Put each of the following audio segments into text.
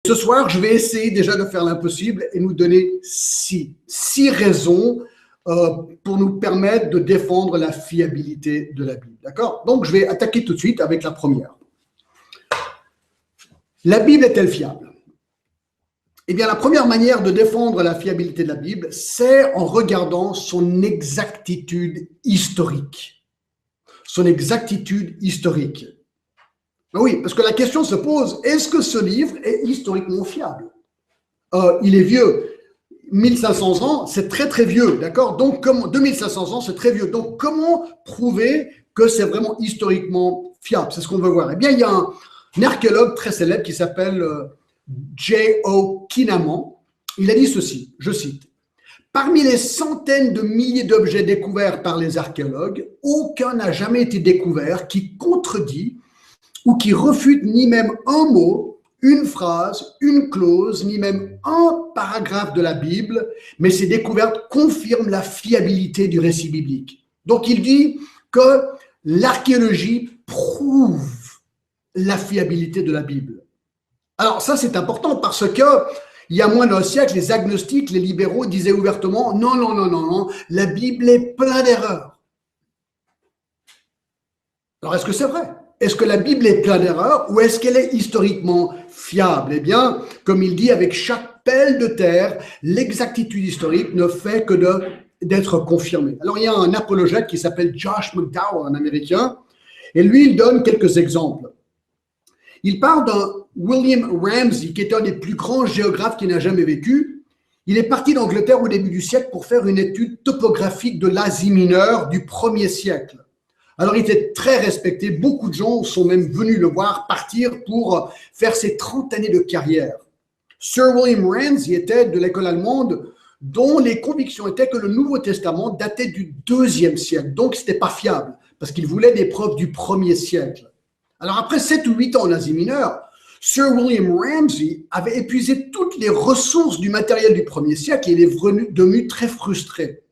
ce soir, je vais essayer déjà de faire l'impossible et nous donner six raisons pour nous permettre de défendre la fiabilité de la Bible. D'accord? Donc, je vais attaquer tout de suite avec la première. La Bible est-elle fiable? Eh bien, la première manière de défendre la fiabilité de la Bible, c'est en regardant son exactitude historique. Son exactitude historique. Ben oui, parce que la question se pose, est-ce que ce livre est historiquement fiable? Il est vieux. 1500 ans, c'est très très vieux, d'accord? Donc, 2500 ans, c'est très vieux. Donc, comment prouver que c'est vraiment historiquement fiable? C'est ce qu'on veut voir. Eh bien, il y a un archéologue très célèbre qui s'appelle J.O. Kinnaman. Il a dit ceci, je cite: « Parmi les centaines de milliers d'objets découverts par les archéologues, aucun n'a jamais été découvert qui contredit ou qui refute ni même un mot, une phrase, une clause, ni même un paragraphe de la Bible, mais ces découvertes confirment la fiabilité du récit biblique. » Donc il dit que l'archéologie prouve la fiabilité de la Bible. Alors ça c'est important parce que il y a moins d'un siècle, les agnostiques, les libéraux disaient ouvertement non, non, non, non, non, la Bible est pleine d'erreurs. Alors est-ce que c'est vrai? Est-ce que la Bible est pleine d'erreurs ou est-ce qu'elle est historiquement fiable? Eh bien, comme il dit, avec chaque pelle de terre, l'exactitude historique ne fait que d'être confirmée. Alors, il y a un apologète qui s'appelle Josh McDowell, un Américain, et lui, il donne quelques exemples. Il parle d'un William Ramsay, qui est un des plus grands géographes qui n'a jamais vécu. Il est parti d'Angleterre au début du siècle pour faire une étude topographique de l'Asie mineure du 1er siècle. Alors, il était très respecté. Beaucoup de gens sont même venus le voir partir pour faire ses 30 années de carrière. Sir William Ramsay était de l'école allemande dont les convictions étaient que le Nouveau Testament datait du 2e siècle. Donc, ce n'était pas fiable parce qu'il voulait des preuves du 1er siècle. Alors, après 7 ou 8 ans en Asie mineure, Sir William Ramsay avait épuisé toutes les ressources du matériel du 1er siècle et il est devenu très frustré.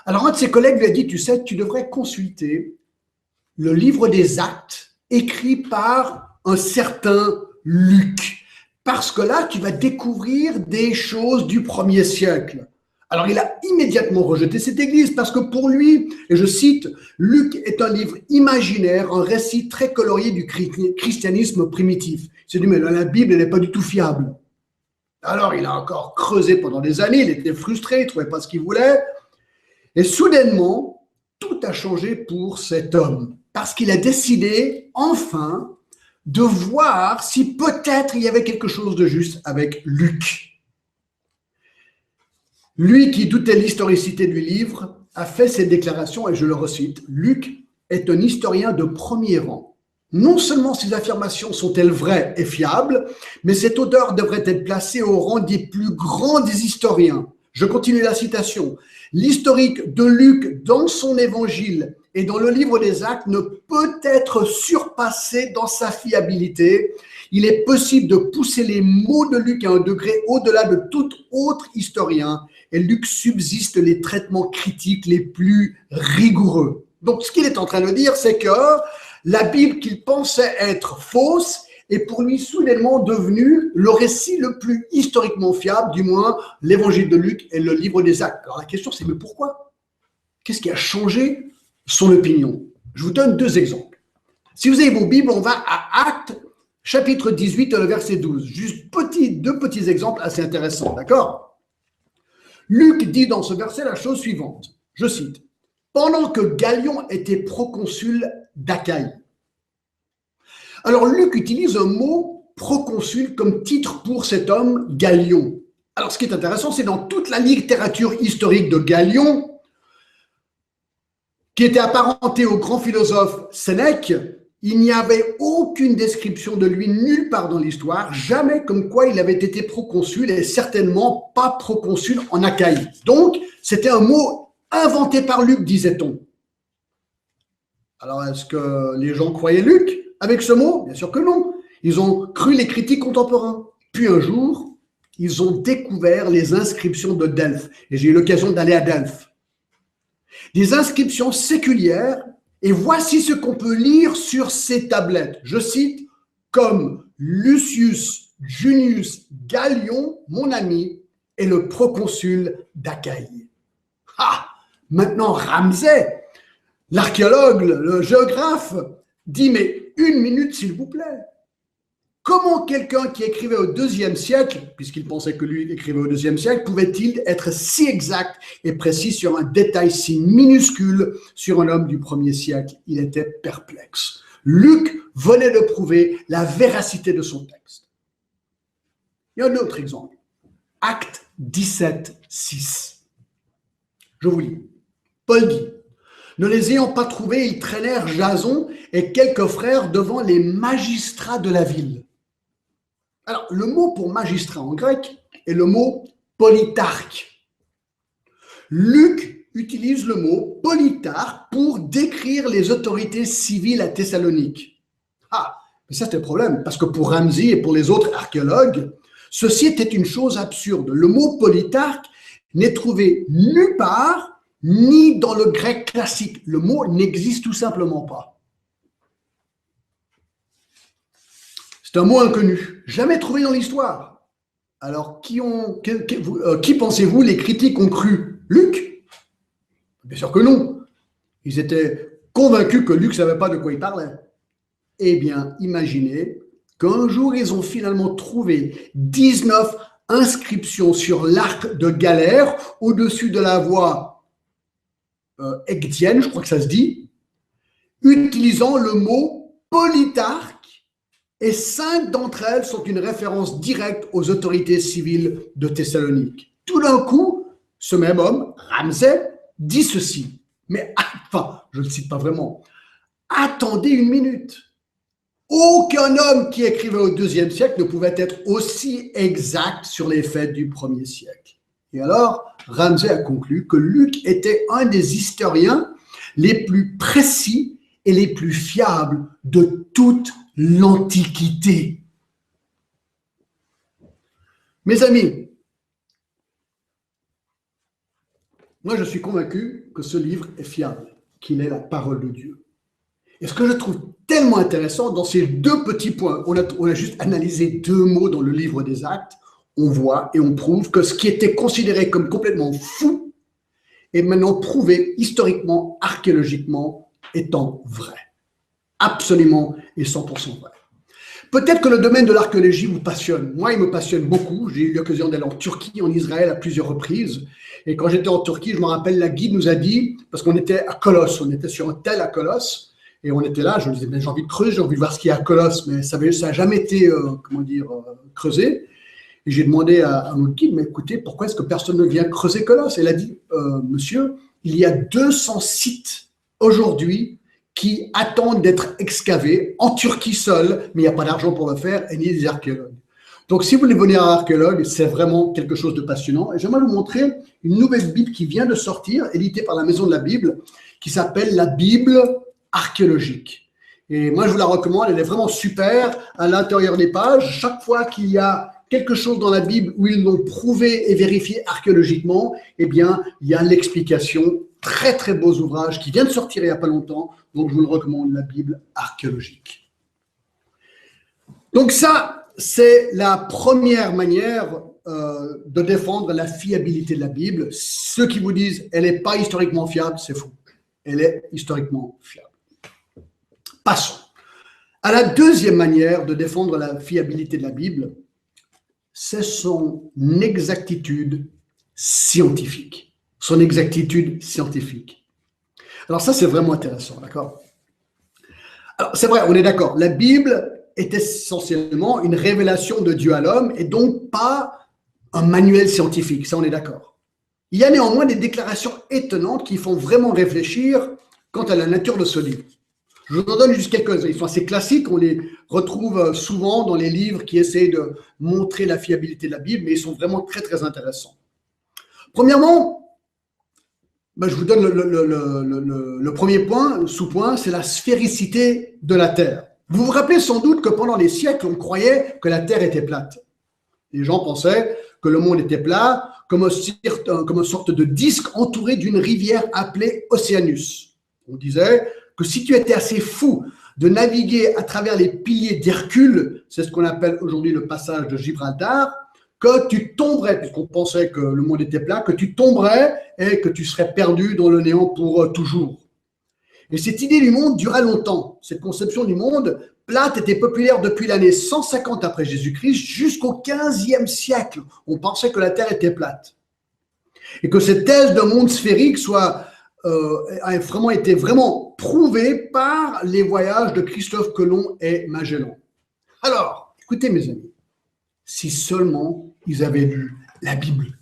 Alors, un de ses collègues lui a dit, tu sais, tu devrais consulter le livre des Actes écrit par un certain Luc, parce que là, tu vas découvrir des choses du 1er siècle. Alors, il a immédiatement rejeté cette église parce que pour lui, et je cite, Luc est un livre imaginaire, un récit très colorié du christianisme primitif. Il s'est dit, mais la Bible, elle n'est pas du tout fiable. Alors, il a encore creusé pendant des années, il était frustré, il ne trouvait pas ce qu'il voulait. Et soudainement, tout a changé pour cet homme. Parce qu'il a décidé, enfin, de voir si peut-être il y avait quelque chose de juste avec Luc. Lui qui doutait l'historicité du livre a fait cette déclaration, et je le recite, « Luc est un historien de premier rang. Non seulement ses affirmations sont-elles vraies et fiables, mais cet auteur devrait être placé au rang des plus grands des historiens. » Je continue la citation. « L'historique de Luc dans son évangile et dans le livre des Actes ne peut être surpassé dans sa fiabilité. Il est possible de pousser les mots de Luc à un degré au-delà de tout autre historien et Luc subsiste les traitements critiques les plus rigoureux. » Donc, ce qu'il est en train de dire, c'est que la Bible qu'il pensait être fausse est pour lui soudainement devenu le récit le plus historiquement fiable, du moins l'évangile de Luc et le livre des Actes. Alors la question c'est, mais pourquoi? Qu'est-ce qui a changé son opinion? Je vous donne 2 exemples. Si vous avez vos Bibles, on va à Actes, chapitre 18, le verset 12. Juste 2 petits exemples assez intéressants, d'accord? Luc dit dans ce verset la chose suivante, je cite, « Pendant que Gallion était proconsul d'Achaïe. » Alors, Luc utilise un mot proconsul comme titre pour cet homme, Gallion. Alors, ce qui est intéressant, c'est dans toute la littérature historique de Gallion, qui était apparenté au grand philosophe Sénèque, il n'y avait aucune description de lui nulle part dans l'histoire, jamais comme quoi il avait été proconsul et certainement pas proconsul en Achaïe. Donc, c'était un mot inventé par Luc, disait-on. Alors, est-ce que les gens croyaient Luc avec ce mot? Bien sûr que non. Ils ont cru les critiques contemporains. Puis un jour, ils ont découvert les inscriptions de Delphes. Et j'ai eu l'occasion d'aller à Delphes. Des inscriptions séculières. Et voici ce qu'on peut lire sur ces tablettes. Je cite, comme Lucius Junius Gallion, mon ami, est le proconsul d'Achaïe. Ah, maintenant Ramsay, l'archéologue, le géographe, dit mais une minute s'il vous plaît. Comment quelqu'un qui écrivait au IIe siècle, puisqu'il pensait que lui écrivait au IIe siècle, pouvait-il être si exact et précis sur un détail si minuscule sur un homme du 1er siècle? Il était perplexe. Luc venait de prouver la véracité de son texte. Il y a un autre exemple. Acte 17, 6. Je vous lis. Paul dit, ne les ayant pas trouvés, ils traînèrent Jason et quelques frères devant les magistrats de la ville. Alors, le mot pour magistrat en grec est le mot politarque. Luc utilise le mot politarque pour décrire les autorités civiles à Thessalonique. Ah, mais ça c'est le problème, parce que pour Ramsay et pour les autres archéologues, ceci était une chose absurde. Le mot politarque n'est trouvé nulle part, ni dans le grec classique. Le mot n'existe tout simplement pas. C'est un mot inconnu, jamais trouvé dans l'histoire. Alors, qui pensez-vous les critiques ont cru? Luc? Bien sûr que non. Ils étaient convaincus que Luc ne savait pas de quoi il parlait. Eh bien, imaginez qu'un jour, ils ont finalement trouvé 19 inscriptions sur l'arc de Galère, au-dessus de la voie ecdienne, je crois que ça se dit, utilisant le mot politarque. Et 5 d'entre elles sont une référence directe aux autorités civiles de Thessalonique. Tout d'un coup, ce même homme, Ramsay, dit ceci. Mais enfin, je ne le cite pas vraiment. Attendez une minute. Aucun homme qui écrivait au IIe siècle ne pouvait être aussi exact sur les faits du 1er siècle. Et alors, Ramsay a conclu que Luc était un des historiens les plus précis et les plus fiables de toute l'Antiquité. Mes amis, moi je suis convaincu que ce livre est fiable, qu'il est la parole de Dieu. Et ce que je trouve tellement intéressant dans ces 2 petits points, on a juste analysé 2 mots dans le livre des Actes, on voit et on prouve que ce qui était considéré comme complètement fou est maintenant prouvé historiquement, archéologiquement, étant vrai. Absolument et 100% vrai. Peut-être que le domaine de l'archéologie vous passionne. Moi, il me passionne beaucoup. J'ai eu l'occasion d'aller en Turquie, en Israël à plusieurs reprises. Et quand j'étais en Turquie, je me rappelle, la guide nous a dit, parce qu'on était à Colosse, on était sur un tel à Colosse, et on était là, je me disais, j'ai envie de creuser, j'ai envie de voir ce qu'il y a à Colosse, mais ça n'a jamais été, creusé. Et j'ai demandé à notre guide, mais écoutez, pourquoi est-ce que personne ne vient creuser Colosse? Elle a dit, monsieur, il y a 200 sites aujourd'hui qui attendent d'être excavés en Turquie seule, mais il n'y a pas d'argent pour le faire et ni des archéologues. Donc, si vous voulez venir à un archéologue, c'est vraiment quelque chose de passionnant. Et j'aimerais vous montrer une nouvelle Bible qui vient de sortir, éditée par la Maison de la Bible, qui s'appelle la Bible archéologique. Et moi, je vous la recommande, elle est vraiment super. À l'intérieur des pages, chaque fois qu'il y a quelque chose dans la Bible où ils l'ont prouvé et vérifié archéologiquement, eh bien, il y a l'explication. Très, très beaux ouvrages qui vient de sortir il n'y a pas longtemps. Donc, je vous le recommande, la Bible archéologique. Donc ça, c'est la première manière de défendre la fiabilité de la Bible. Ceux qui vous disent « elle n'est pas historiquement fiable », c'est faux. Elle est historiquement fiable. Passons à la deuxième manière de défendre la fiabilité de la Bible, c'est son exactitude scientifique. Son exactitude scientifique. Alors ça, c'est vraiment intéressant, d'accord? Alors, c'est vrai, on est d'accord. La Bible est essentiellement une révélation de Dieu à l'homme et donc pas un manuel scientifique, ça on est d'accord. Il y a néanmoins des déclarations étonnantes qui font vraiment réfléchir quant à la nature de ce livre. Je vous en donne juste quelques-uns. Ils sont assez classiques, on les retrouve souvent dans les livres qui essaient de montrer la fiabilité de la Bible, mais ils sont vraiment très, très intéressants. Premièrement, je vous donne le premier point, sous-point, c'est la sphéricité de la Terre. Vous vous rappelez sans doute que pendant les siècles, on croyait que la Terre était plate. Les gens pensaient que le monde était plat, comme une sorte de disque entouré d'une rivière appelée Océanus. On disait que si tu étais assez fou de naviguer à travers les piliers d'Hercule, c'est ce qu'on appelle aujourd'hui le passage de Gibraltar, que tu tomberais, puisqu'on pensait que le monde était plat, que tu tomberais et que tu serais perdu dans le néant pour toujours. Et cette idée du monde dura longtemps. Cette conception du monde plate était populaire depuis l'année 150 après Jésus-Christ jusqu'au 15e siècle. On pensait que la Terre était plate. Et que cette thèse d'un monde sphérique a vraiment été prouvée par les voyages de Christophe Colomb et Magellan. Alors, écoutez mes amis, si seulement ils avaient lu la Bible.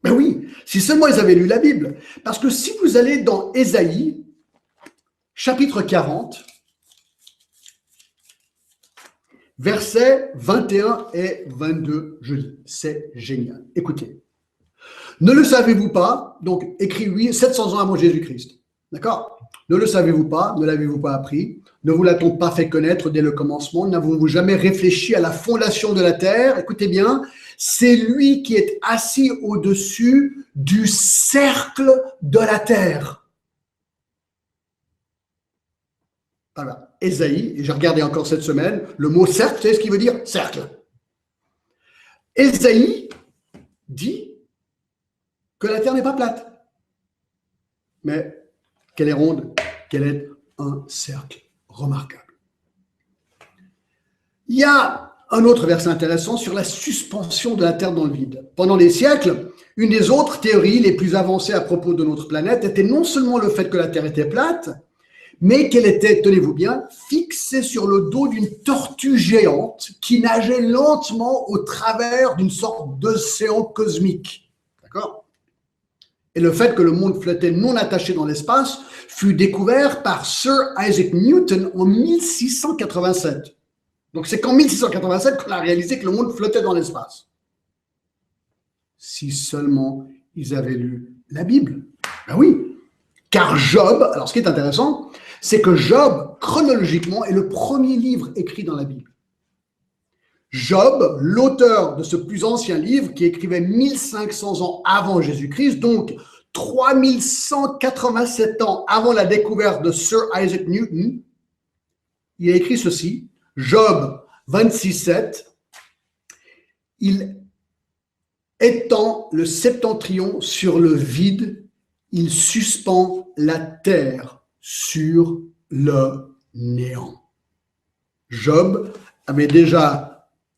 Ben oui, si seulement ils avaient lu la Bible. Parce que si vous allez dans Ésaïe, chapitre 40, versets 21 et 22, je lis. C'est génial. Écoutez. Ne le savez-vous pas, donc écrit oui, 700 ans avant Jésus-Christ. D'accord? Ne le savez-vous pas, ne l'avez-vous pas appris, ne vous l'a-t-on pas fait connaître dès le commencement, n'avons-vous jamais réfléchi à la fondation de la terre? Écoutez bien, c'est lui qui est assis au-dessus du cercle de la terre. Voilà, Ésaïe, et j'ai regardé encore cette semaine, le mot cercle, vous savez ce qu'il veut dire? Cercle. Ésaïe dit que la terre n'est pas plate, mais qu'elle est ronde, qu'elle est un cercle remarquable. Il y a un autre verset intéressant sur la suspension de la terre dans le vide. Pendant des siècles, une des autres théories les plus avancées à propos de notre planète était non seulement le fait que la terre était plate, mais qu'elle était, tenez-vous bien, fixée sur le dos d'une tortue géante qui nageait lentement au travers d'une sorte d'océan cosmique. D'accord ? Et le fait que le monde flottait non attaché dans l'espace fut découvert par Sir Isaac Newton en 1687. Donc c'est qu'en 1687 qu'on a réalisé que le monde flottait dans l'espace. Si seulement ils avaient lu la Bible. Ben oui, car Job, alors ce qui est intéressant, c'est que Job, chronologiquement, est le premier livre écrit dans la Bible. Job, l'auteur de ce plus ancien livre qui écrivait 1500 ans avant Jésus-Christ, donc 3187 ans avant la découverte de Sir Isaac Newton, il a écrit ceci, Job 26:7, il étend le septentrion sur le vide, il suspend la terre sur le néant. Job avait déjà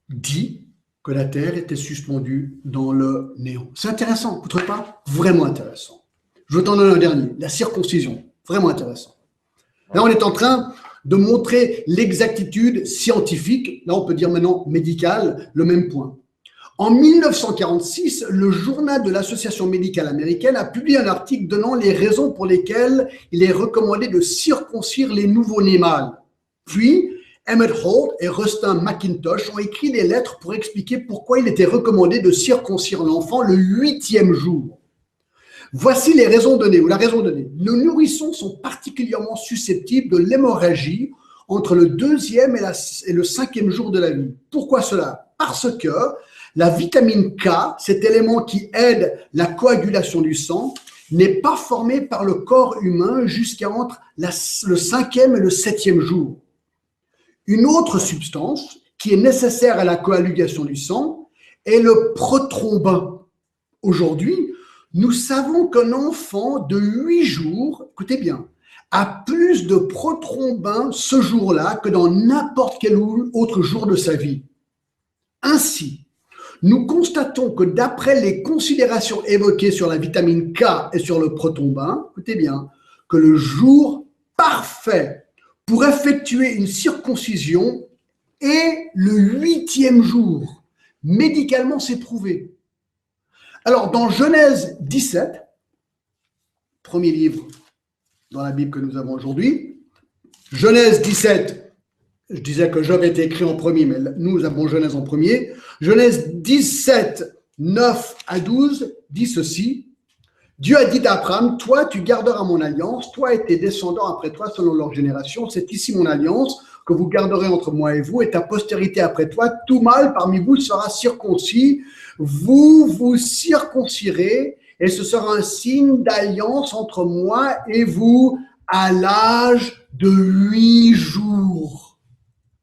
dit que la terre était suspendue dans le néant. C'est intéressant, vous ne trouvez pas? Vraiment intéressant. Je vous t'en donne un dernier, la circoncision. Vraiment intéressant. Là, on est en train de montrer l'exactitude scientifique, là on peut dire maintenant médicale, le même point. En 1946, le journal de l'Association médicale américaine a publié un article donnant les raisons pour lesquelles il est recommandé de circoncire les nouveau-nés mâles. Puis, Emmett Holt et Rustin McIntosh ont écrit des lettres pour expliquer pourquoi il était recommandé de circoncire l'enfant le 8e jour. Voici les raisons données, ou la raison donnée. Nos nourrissons sont particulièrement susceptibles de l'hémorragie entre le 2e et le 5e jour de la vie. Pourquoi cela? Parce que la vitamine K, cet élément qui aide la coagulation du sang, n'est pas formée par le corps humain jusqu'à entre le 5e et le 7e jour. Une autre substance qui est nécessaire à la coagulation du sang est le prothrombin. Aujourd'hui, nous savons qu'un enfant de 8 jours, écoutez bien, a plus de prothrombin ce jour-là que dans n'importe quel autre jour de sa vie. Ainsi, nous constatons que d'après les considérations évoquées sur la vitamine K et sur le prothrombin, écoutez bien, que le jour parfait pour effectuer une circoncision est le 8e jour. Médicalement, c'est prouvé. Alors, dans Genèse 17, premier livre dans la Bible que nous avons aujourd'hui, Genèse 17, je disais que Job était écrit en premier, mais nous avons Genèse en premier. Genèse 17, 9 à 12 dit ceci. Dieu a dit d'Abraham, toi tu garderas mon alliance, toi et tes descendants après toi selon leur génération, c'est ici mon alliance que vous garderez entre moi et vous et ta postérité après toi, tout mâle parmi vous sera circoncis, vous vous circoncirez et ce sera un signe d'alliance entre moi et vous à l'âge de 8 jours.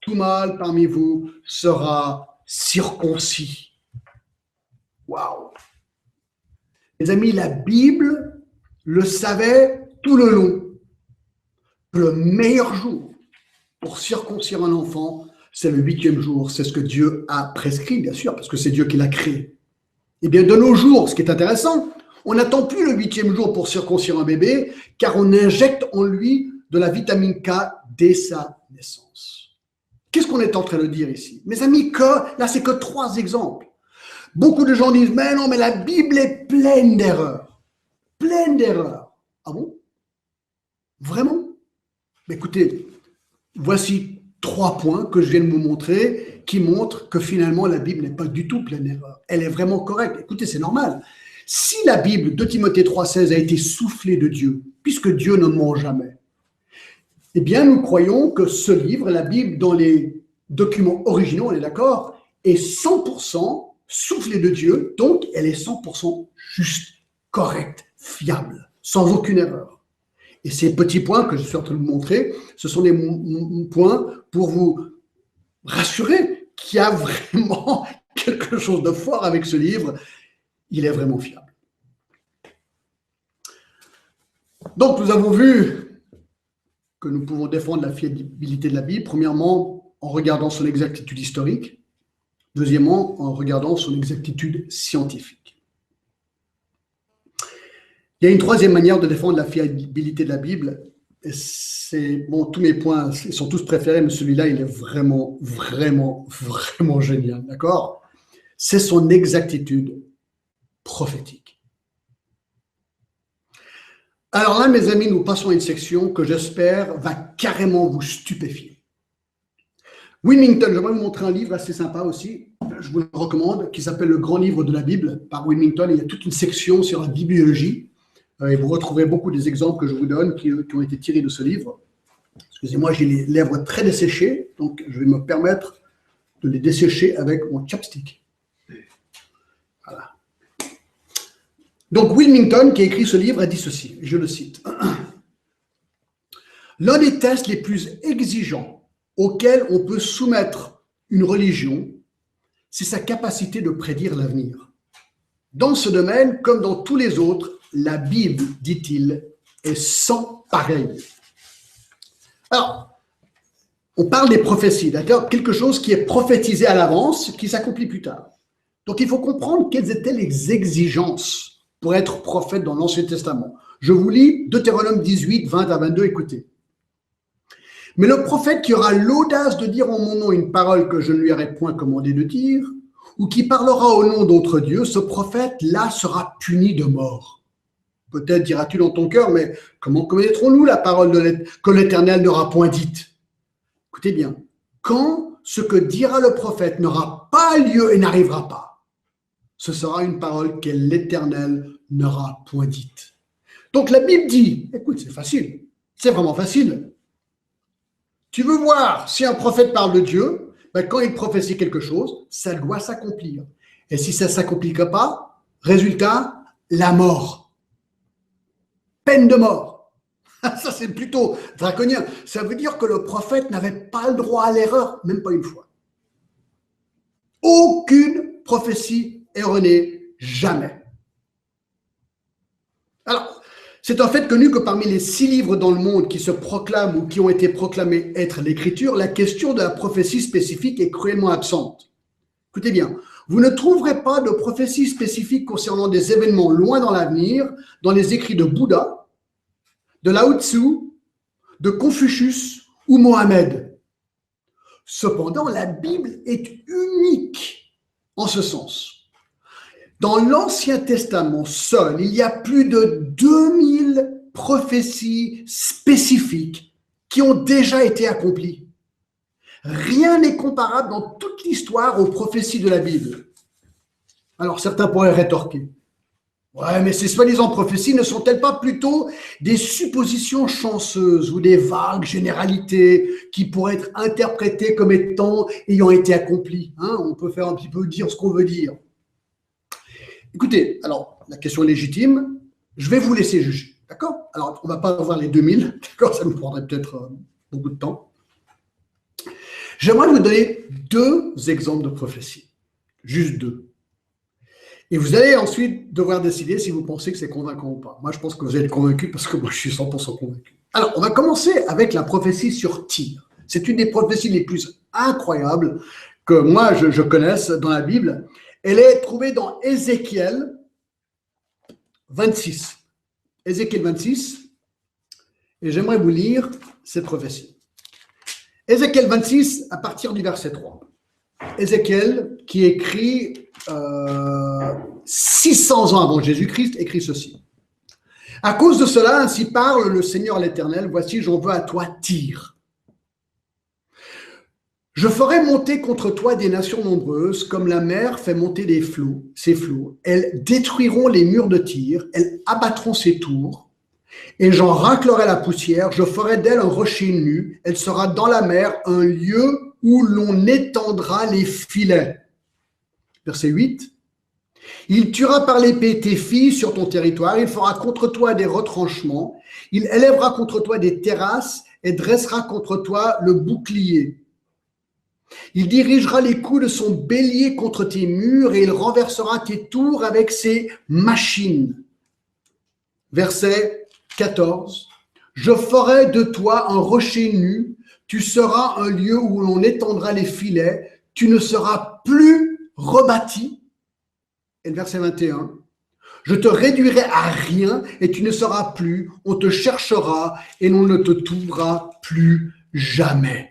Tout mâle parmi vous sera circoncis. Waouh! Les amis, la Bible le savait tout le long. Le meilleur jour pour circoncire un enfant, c'est le 8e jour. C'est ce que Dieu a prescrit, bien sûr, parce que c'est Dieu qui l'a créé. Eh bien, de nos jours, ce qui est intéressant, on n'attend plus le 8e jour pour circoncire un bébé, car on injecte en lui de la vitamine K dès sa naissance. Qu'est-ce qu'on est en train de dire ici? Mes amis, là, c'est que 3 exemples. Beaucoup de gens disent, mais non, mais la Bible est pleine d'erreurs. Pleine d'erreurs. Ah bon? Vraiment? Écoutez, voici 3 points que je viens de vous montrer qui montrent que finalement la Bible n'est pas du tout pleine d'erreurs. Elle est vraiment correcte. Écoutez, c'est normal. Si la Bible de Timothée 3,16 a été soufflée de Dieu, puisque Dieu ne ment jamais, eh bien nous croyons que ce livre, la Bible dans les documents originaux, on est d'accord, est 100% soufflée de Dieu, donc elle est 100% juste, correcte, fiable, sans aucune erreur. Et ces petits points que je suis en train de vous montrer, ce sont des points pour vous rassurer qu'il y a vraiment quelque chose de fort avec ce livre. Il est vraiment fiable. Donc, nous avons vu que nous pouvons défendre la fiabilité de la Bible, premièrement, en regardant son exactitude historique, deuxièmement, en regardant son exactitude scientifique. Il y a une 3e manière de défendre la fiabilité de la Bible. Bon, tous mes points sont tous préférés, mais celui-là, il est vraiment, vraiment, vraiment génial, d'accord? C'est son exactitude prophétique. Alors là, mes amis, nous passons à une section que j'espère va carrément vous stupéfier. Wilmington, j'aimerais vous montrer un livre assez sympa aussi, je vous le recommande, qui s'appelle Le Grand Livre de la Bible, par Wilmington. Il y a toute une section sur la bibliologie. Et vous retrouverez beaucoup des exemples que je vous donne qui ont été tirés de ce livre. Excusez-moi, j'ai les lèvres très desséchées, donc je vais me permettre de les dessécher avec mon chopstick. Voilà. Donc Wilmington, qui a écrit ce livre, a dit ceci, je le cite. « L'un des tests les plus exigeants auxquels on peut soumettre une religion, c'est sa capacité de prédire l'avenir. Dans ce domaine, comme dans tous les autres, la Bible, dit-il, est sans pareil. » Alors, on parle des prophéties, d'accord? Quelque chose qui est prophétisé à l'avance, qui s'accomplit plus tard. Donc, il faut comprendre quelles étaient les exigences pour être prophète dans l'Ancien Testament. Je vous lis Deutéronome 18, 20 à 22, écoutez. « Mais le prophète qui aura l'audace de dire en mon nom une parole que je ne lui aurais point commandé de dire, ou qui parlera au nom d'autres dieux, ce prophète-là sera puni de mort. Peut-être diras-tu dans ton cœur, mais comment connaîtrons-nous la parole que l'Éternel n'aura point dite? Écoutez bien, quand ce que dira le prophète n'aura pas lieu et n'arrivera pas, ce sera une parole que l'Éternel n'aura point dite. Donc la Bible dit, écoute, c'est facile, c'est vraiment facile. Tu veux voir si un prophète parle de Dieu, ben quand il prophétie quelque chose, ça doit s'accomplir. Et si ça ne s'accomplit pas, résultat, la mort. Peine de mort. Ça, c'est plutôt draconien. Ça veut dire que le prophète n'avait pas le droit à l'erreur, même pas une fois. Aucune prophétie erronée, jamais. Alors, c'est un fait connu que parmi les 6 livres dans le monde qui se proclament ou qui ont été proclamés être l'Écriture, la question de la prophétie spécifique est cruellement absente. Écoutez bien, vous ne trouverez pas de prophétie spécifique concernant des événements loin dans l'avenir dans les écrits de Bouddha, de Lao Tzu, de Confucius ou Mohammed. Cependant, la Bible est unique en ce sens. Dans l'Ancien Testament seul, il y a plus de 2000 prophéties spécifiques qui ont déjà été accomplies. Rien n'est comparable dans toute l'histoire aux prophéties de la Bible. Alors certains pourraient rétorquer. Ouais, mais ces soi-disant prophéties ne sont-elles pas plutôt des suppositions chanceuses ou des vagues généralités qui pourraient être interprétées comme étant ayant été accomplies, hein? On peut faire un petit peu dire ce qu'on veut dire. Écoutez, alors la question est légitime, je vais vous laisser juger. D'accord? Alors, on ne va pas avoir les 2000, d'accord? Ça nous prendrait peut-être beaucoup de temps. J'aimerais vous donner 2 exemples de prophétie. Juste 2. Et vous allez ensuite devoir décider si vous pensez que c'est convaincant ou pas. Moi, je pense que vous êtes convaincu parce que moi, je suis 100% convaincu. Alors, on va commencer avec la prophétie sur Tyr. C'est une des prophéties les plus incroyables que moi, je connaisse dans la Bible. Elle est trouvée dans Ézéchiel 26. Ézéchiel 26. Et j'aimerais vous lire cette prophétie. Ézéchiel 26, à partir du verset 3. Ézéchiel, qui écrit 600 ans avant Jésus-Christ, écrit ceci. À cause de cela, ainsi parle le Seigneur l'Éternel, voici, j'en veux à toi, Tyr. Je ferai monter contre toi des nations nombreuses, comme la mer fait monter ses flots. Elles détruiront les murs de Tyr, elles abattront ses tours, et j'en raclerai la poussière, je ferai d'elle un rocher nu, elle sera dans la mer, un lieu où l'on étendra les filets. Verset 8. Il tuera par l'épée tes filles sur ton territoire, il fera contre toi des retranchements, il élèvera contre toi des terrasses et dressera contre toi le bouclier. Il dirigera les coups de son bélier contre tes murs et il renversera tes tours avec ses machines. Verset 14. Je ferai de toi un rocher nu, tu seras un lieu où l'on étendra les filets, tu ne seras plus rebâti. Et le verset 21. Je te réduirai à rien et tu ne seras plus, on te cherchera et l'on ne te trouvera plus jamais.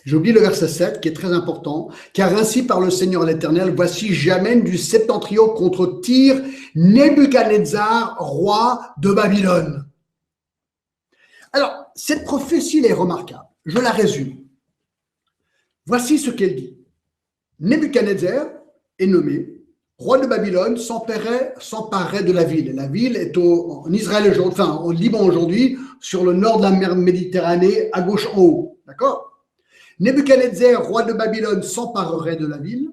J'ai oublié le verset 7 qui est très important. Car ainsi par le Seigneur l'Éternel, voici j'amène du septentrion contre Tyr, Nebuchadnezzar, roi de Babylone. Alors, cette prophétie est remarquable. Je la résume. Voici ce qu'elle dit. Nebuchadnezzar est nommé, roi de Babylone, s'emparait de la ville. La ville est en Israël, enfin au Liban aujourd'hui, sur le nord de la mer Méditerranée, à gauche en haut. D'accord? Nebuchadnezzar, roi de Babylone, s'emparerait de la ville.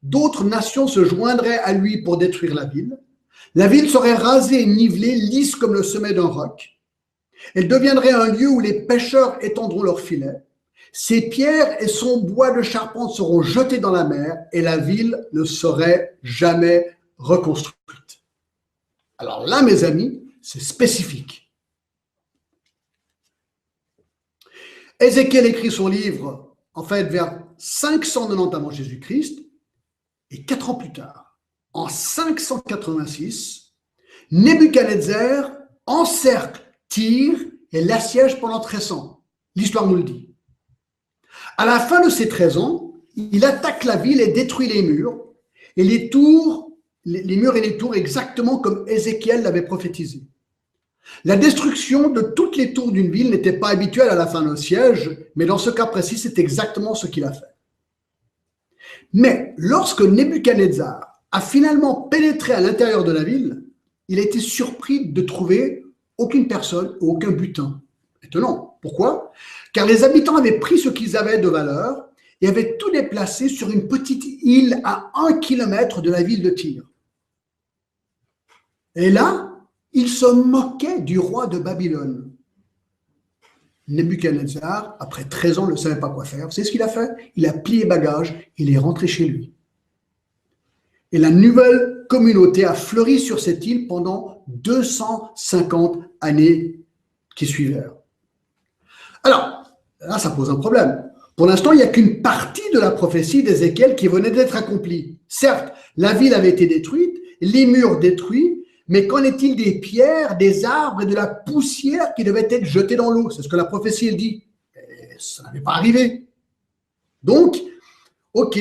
D'autres nations se joindraient à lui pour détruire la ville. La ville serait rasée et nivelée, lisse comme le sommet d'un roc. Elle deviendrait un lieu où les pêcheurs étendront leurs filets. Ses pierres et son bois de charpente seront jetés dans la mer et la ville ne serait jamais reconstruite. Alors là, mes amis, c'est spécifique. Ézéchiel écrit son livre, en fait, vers 590 avant Jésus-Christ, et 4 ans plus tard, en 586, Nebuchadnezzar encercle Tyr et l'assiège pendant 13 ans. L'histoire nous le dit. À la fin de ces 13 ans, il attaque la ville et détruit les murs, et les murs et les tours exactement comme Ézéchiel l'avait prophétisé. La destruction de toutes les tours d'une ville n'était pas habituelle à la fin d'un siège, mais dans ce cas précis, c'est exactement ce qu'il a fait. Mais lorsque Nebuchadnezzar a finalement pénétré à l'intérieur de la ville, il a été surpris de trouver aucune personne, aucun butin. Étonnant. Pourquoi? Car les habitants avaient pris ce qu'ils avaient de valeur et avaient tout déplacé sur une petite île à 1 kilomètre de la ville de Tyr. Et là, il se moquait du roi de Babylone. Nebuchadnezzar, après 13 ans, ne savait pas quoi faire. C'est ce qu'il a fait. Il a plié bagages, il est rentré chez lui. Et la nouvelle communauté a fleuri sur cette île pendant 250 années qui suivèrent. Alors, là, ça pose un problème. Pour l'instant, il n'y a qu'une partie de la prophétie d'Ézéchiel qui venait d'être accomplie. Certes, la ville avait été détruite, les murs détruits, mais qu'en est-il des pierres, des arbres et de la poussière qui devaient être jetées dans l'eau? C'est ce que la prophétie elle dit. Et ça n'avait pas arrivé. Donc, ok,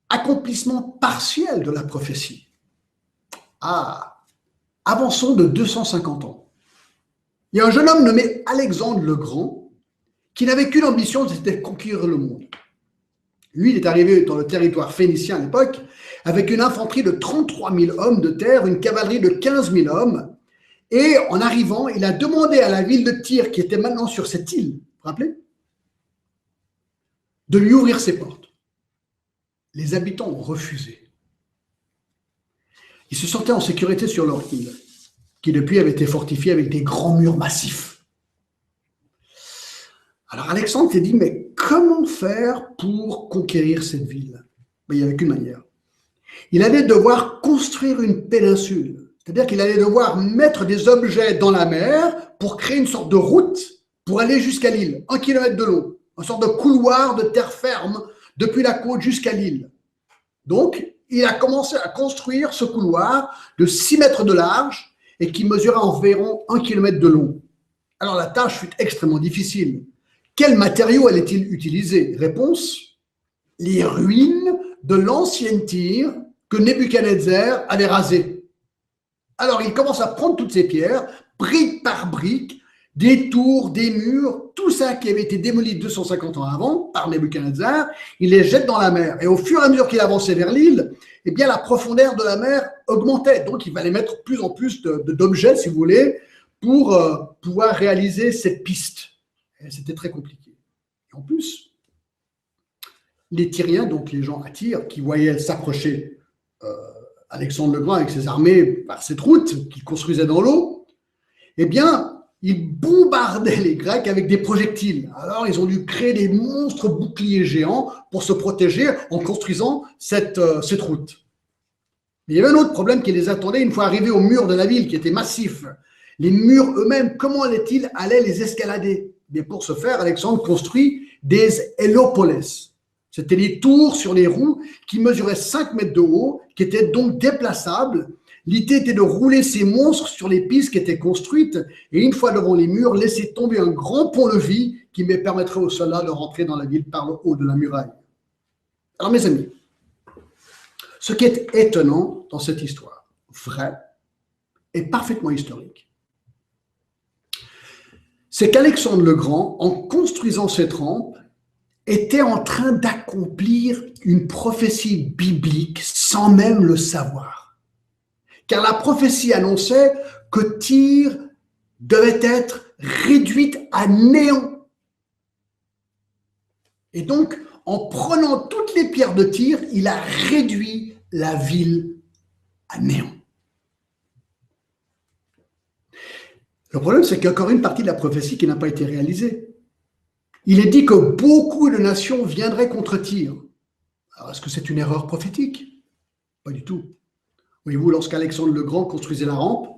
accomplissement partiel de la prophétie. Ah, avançons de 250 ans. Il y a un jeune homme nommé Alexandre le Grand qui n'avait qu'une ambition, c'était de conquérir le monde. Lui, il est arrivé dans le territoire phénicien à l'époque avec une infanterie de 33 000 hommes de terre, une cavalerie de 15 000 hommes. Et en arrivant, il a demandé à la ville de Tyr, qui était maintenant sur cette île, vous vous rappelez, de lui ouvrir ses portes. Les habitants ont refusé. Ils se sentaient en sécurité sur leur île. qui depuis avait été fortifiée avec des grands murs massifs. Alors Alexandre s'est dit, mais comment faire pour conquérir cette ville? Mais il n'y avait qu'une manière. Il allait devoir construire une péninsule. C'est-à-dire qu'il allait devoir mettre des objets dans la mer pour créer une sorte de route pour aller jusqu'à l'île, 1 kilomètre de long, une sorte de couloir de terre ferme depuis la côte jusqu'à l'île. Donc, il a commencé à construire ce couloir de 6 mètres de large et qui mesurait environ 1 kilomètre de long. Alors, la tâche fut extrêmement difficile. Quels matériaux allait-il utiliser? Réponse, les ruines de l'ancienne Tyr que Nebuchadnezzar avait rasée. Alors, il commence à prendre toutes ces pierres, brique par brique, des tours, des murs, tout ça qui avait été démoli 250 ans avant par Nebuchadnezzar, il les jette dans la mer. Et au fur et à mesure qu'il avançait vers l'île, eh bien, la profondeur de la mer augmentait. Donc, il fallait mettre plus en plus d'objets, si vous voulez, pour pouvoir réaliser cette piste. Et c'était très compliqué. Et en plus, les Tyriens, donc les gens à Tyr, qui voyaient s'approcher Alexandre le Grand avec ses armées par cette route qu'il construisait dans l'eau, eh bien, ils bombardaient les Grecs avec des projectiles. Alors, ils ont dû créer des monstres boucliers géants pour se protéger en construisant cette route. Mais il y avait un autre problème qui les attendait une fois arrivés au mur de la ville, qui était massif. Les murs eux-mêmes, comment allaient-ils les escalader? Mais pour ce faire, Alexandre construit des hélopoles. C'était des tours sur les roues qui mesuraient 5 mètres de haut, qui étaient donc déplaçables. L'idée était de rouler ces monstres sur les pistes qui étaient construites et une fois devant les murs, laisser tomber un grand pont-levis qui permettrait aux soldats de rentrer dans la ville par le haut de la muraille. Alors mes amis, ce qui est étonnant dans cette histoire, vraie et parfaitement historique, c'est qu'Alexandre le Grand, en construisant cette rampe, était en train d'accomplir une prophétie biblique sans même le savoir. Car la prophétie annonçait que Tyr devait être réduite à néant. Et donc, en prenant toutes les pierres de Tyr, il a réduit la ville à néant. Le problème, c'est qu'il y a encore une partie de la prophétie qui n'a pas été réalisée. Il est dit que beaucoup de nations viendraient contre Tyr. Alors, est-ce que c'est une erreur prophétique? Pas du tout. Voyez-vous, lorsqu'Alexandre le Grand construisait la rampe,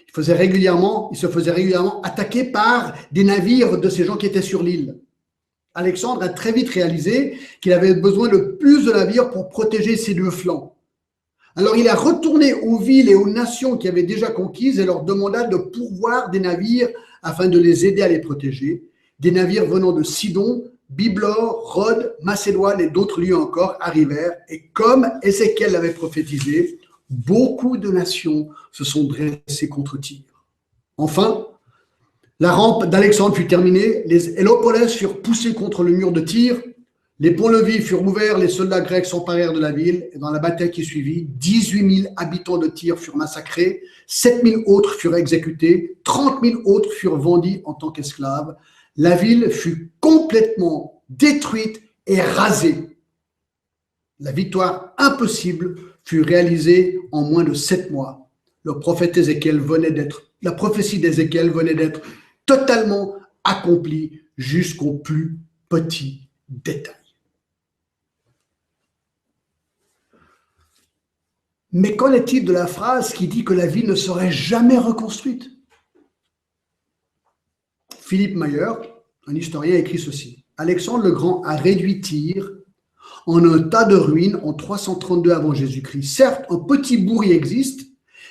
il se faisait régulièrement attaquer par des navires de ces gens qui étaient sur l'île. Alexandre a très vite réalisé qu'il avait besoin de plus de navires pour protéger ses deux flancs. Alors, il a retourné aux villes et aux nations qui avaient déjà conquises et leur demanda de pourvoir des navires afin de les aider à les protéger. Des navires venant de Sidon, Biblor, Rhodes, Macédoine et d'autres lieux encore arrivèrent. Et comme Ézéchiel l'avait prophétisé, beaucoup de nations se sont dressées contre Tyr. Enfin, la rampe d'Alexandre fut terminée, les hélopoles furent poussés contre le mur de Tyr, les ponts-levis furent ouverts, les soldats grecs s'emparèrent de la ville, et dans la bataille qui suivit, 18 000 habitants de Tyr furent massacrés, 7 000 autres furent exécutés, 30 000 autres furent vendus en tant qu'esclaves. La ville fut complètement détruite et rasée. La victoire impossible fut réalisée en moins de 7 mois. La prophétie d'Ézéchiel venait d'être totalement accomplie jusqu'au plus petit détail. Mais qu'en est-il de la phrase qui dit que la ville ne serait jamais reconstruite? Philippe Mayer, un historien, a écrit ceci. Alexandre le Grand a réduit Tyr en un tas de ruines en 332 avant Jésus-Christ. Certes, un petit bourg y existe,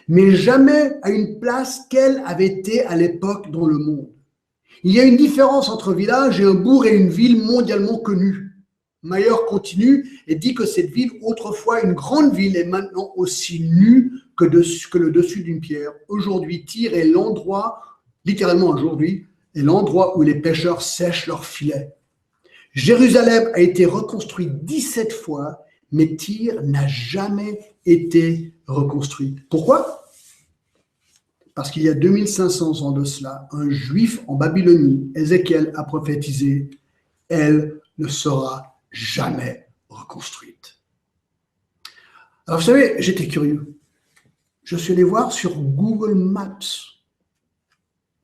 mais jamais à une place qu'elle avait été à l'époque dans le monde. Il y a une différence entre village et un bourg et une ville mondialement connue. Mayer continue et dit que cette ville, autrefois une grande ville, est maintenant aussi nue que le dessus d'une pierre. Aujourd'hui, Tyr est l'endroit, littéralement aujourd'hui, est l'endroit où les pêcheurs sèchent leurs filets. Jérusalem a été reconstruite 17 fois, mais Tyr n'a jamais été reconstruite. Pourquoi? Parce qu'il y a 2500 ans de cela, un juif en Babylonie, Ézéchiel, a prophétisé, elle ne sera jamais reconstruite. Alors vous savez, j'étais curieux. je suis allé voir sur Google Maps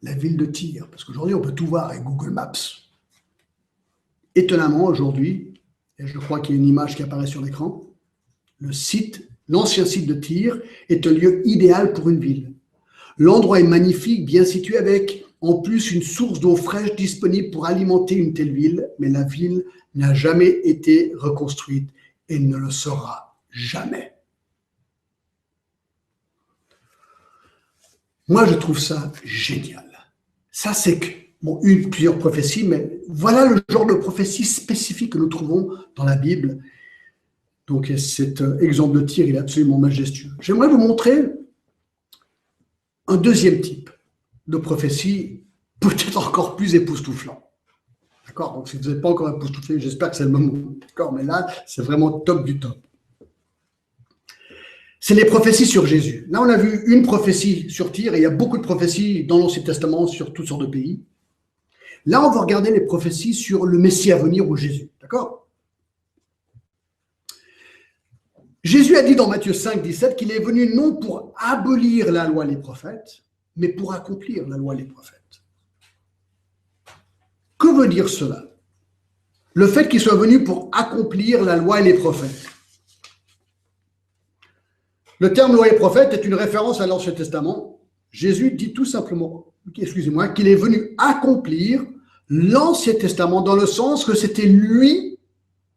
la ville de Tyr, parce qu'aujourd'hui, on peut tout voir avec Google Maps. Étonnamment, aujourd'hui, et je crois qu'il y a une image qui apparaît sur l'écran, l'ancien site de Tyr est un lieu idéal pour une ville. L'endroit est magnifique, bien situé, avec en plus une source d'eau fraîche disponible pour alimenter une telle ville, mais la ville n'a jamais été reconstruite et ne le sera jamais. Moi, je trouve ça génial. Ça, c'est plusieurs prophéties, mais voilà le genre de prophétie spécifique que nous trouvons dans la Bible. Donc, cet exemple de Tyr, il est absolument majestueux. J'aimerais vous montrer un deuxième type de prophétie, peut-être encore plus époustouflant. D'accord? Donc, si vous n'êtes pas encore époustouflé, j'espère que c'est le moment. D'accord? Mais là, c'est vraiment top du top. C'est les prophéties sur Jésus. Là, on a vu une prophétie sur Tyr, et il y a beaucoup de prophéties dans l'Ancien Testament sur toutes sortes de pays. Là, on va regarder les prophéties sur le Messie à venir ou Jésus. D'accord? Jésus a dit dans Matthieu 5, 17 qu'il est venu non pour abolir la loi et les prophètes, mais pour accomplir la loi et les prophètes. Que veut dire cela? Le fait qu'il soit venu pour accomplir la loi et les prophètes. Le terme loi et prophète est une référence à l'Ancien Testament. Jésus dit tout simplement, qu'il est venu accomplir l'Ancien Testament dans le sens que c'était lui,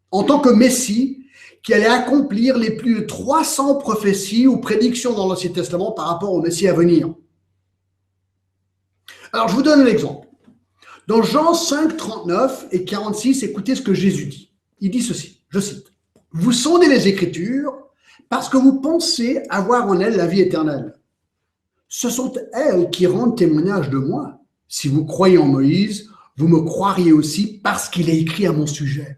en tant que Messie, qui allait accomplir les plus de 300 prophéties ou prédictions dans l'Ancien Testament par rapport au Messie à venir. Alors, je vous donne un exemple. Dans Jean 5, 39 et 46, écoutez ce que Jésus dit. Il dit ceci, je cite, « Vous sondez les Écritures parce que vous pensez avoir en elles la vie éternelle. Ce sont elles qui rendent témoignage de moi. Si vous croyez en Moïse, vous me croiriez aussi parce qu'il est écrit à mon sujet. »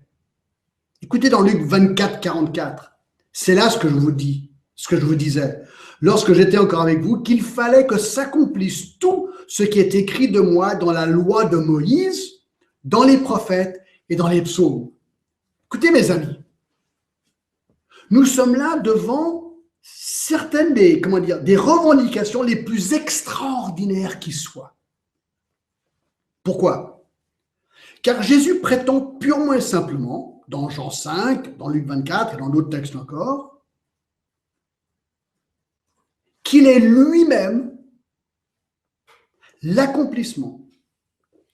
Écoutez dans Luc 24, 44. C'est là ce que je vous dis, ce que je vous disais, lorsque j'étais encore avec vous, qu'il fallait que s'accomplisse tout ce qui est écrit de moi dans la loi de Moïse, dans les prophètes et dans les psaumes. Écoutez mes amis, nous sommes là devant certaines des revendications les plus extraordinaires qui soient. Pourquoi? Car Jésus prétend purement et simplement, dans Jean 5, dans Luc 24 et dans d'autres textes encore, qu'il est lui-même l'accomplissement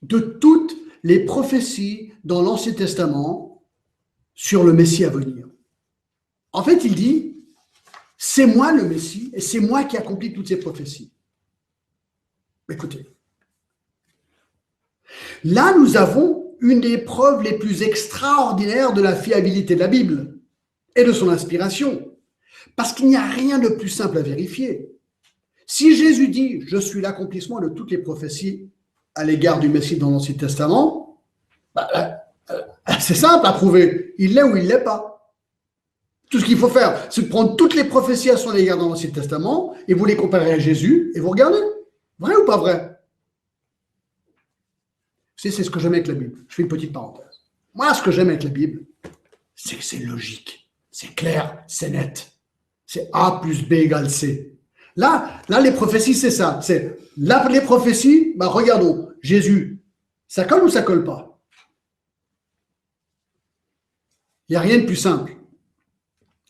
de toutes les prophéties dans l'Ancien Testament sur le Messie à venir. En fait, il dit, c'est moi le Messie et c'est moi qui accomplis toutes ces prophéties. Écoutez, là, nous avons une des preuves les plus extraordinaires de la fiabilité de la Bible et de son inspiration, parce qu'il n'y a rien de plus simple à vérifier. Si Jésus dit « Je suis l'accomplissement de toutes les prophéties à l'égard du Messie dans l'Ancien Testament », c'est simple à prouver. Il l'est ou il ne l'est pas. Tout ce qu'il faut faire, c'est de prendre toutes les prophéties à son égard dans l'Ancien Testament et vous les comparez à Jésus et vous regardez. Vrai ou pas vrai? C'est ce que j'aime avec la Bible. Je fais une petite parenthèse. Moi, ce que j'aime avec la Bible, c'est que c'est logique, c'est clair, c'est net. C'est A plus B égale C. Là, les prophéties, c'est ça. C'est les prophéties, regardons, Jésus, ça colle ou ça colle pas? Il n'y a rien de plus simple.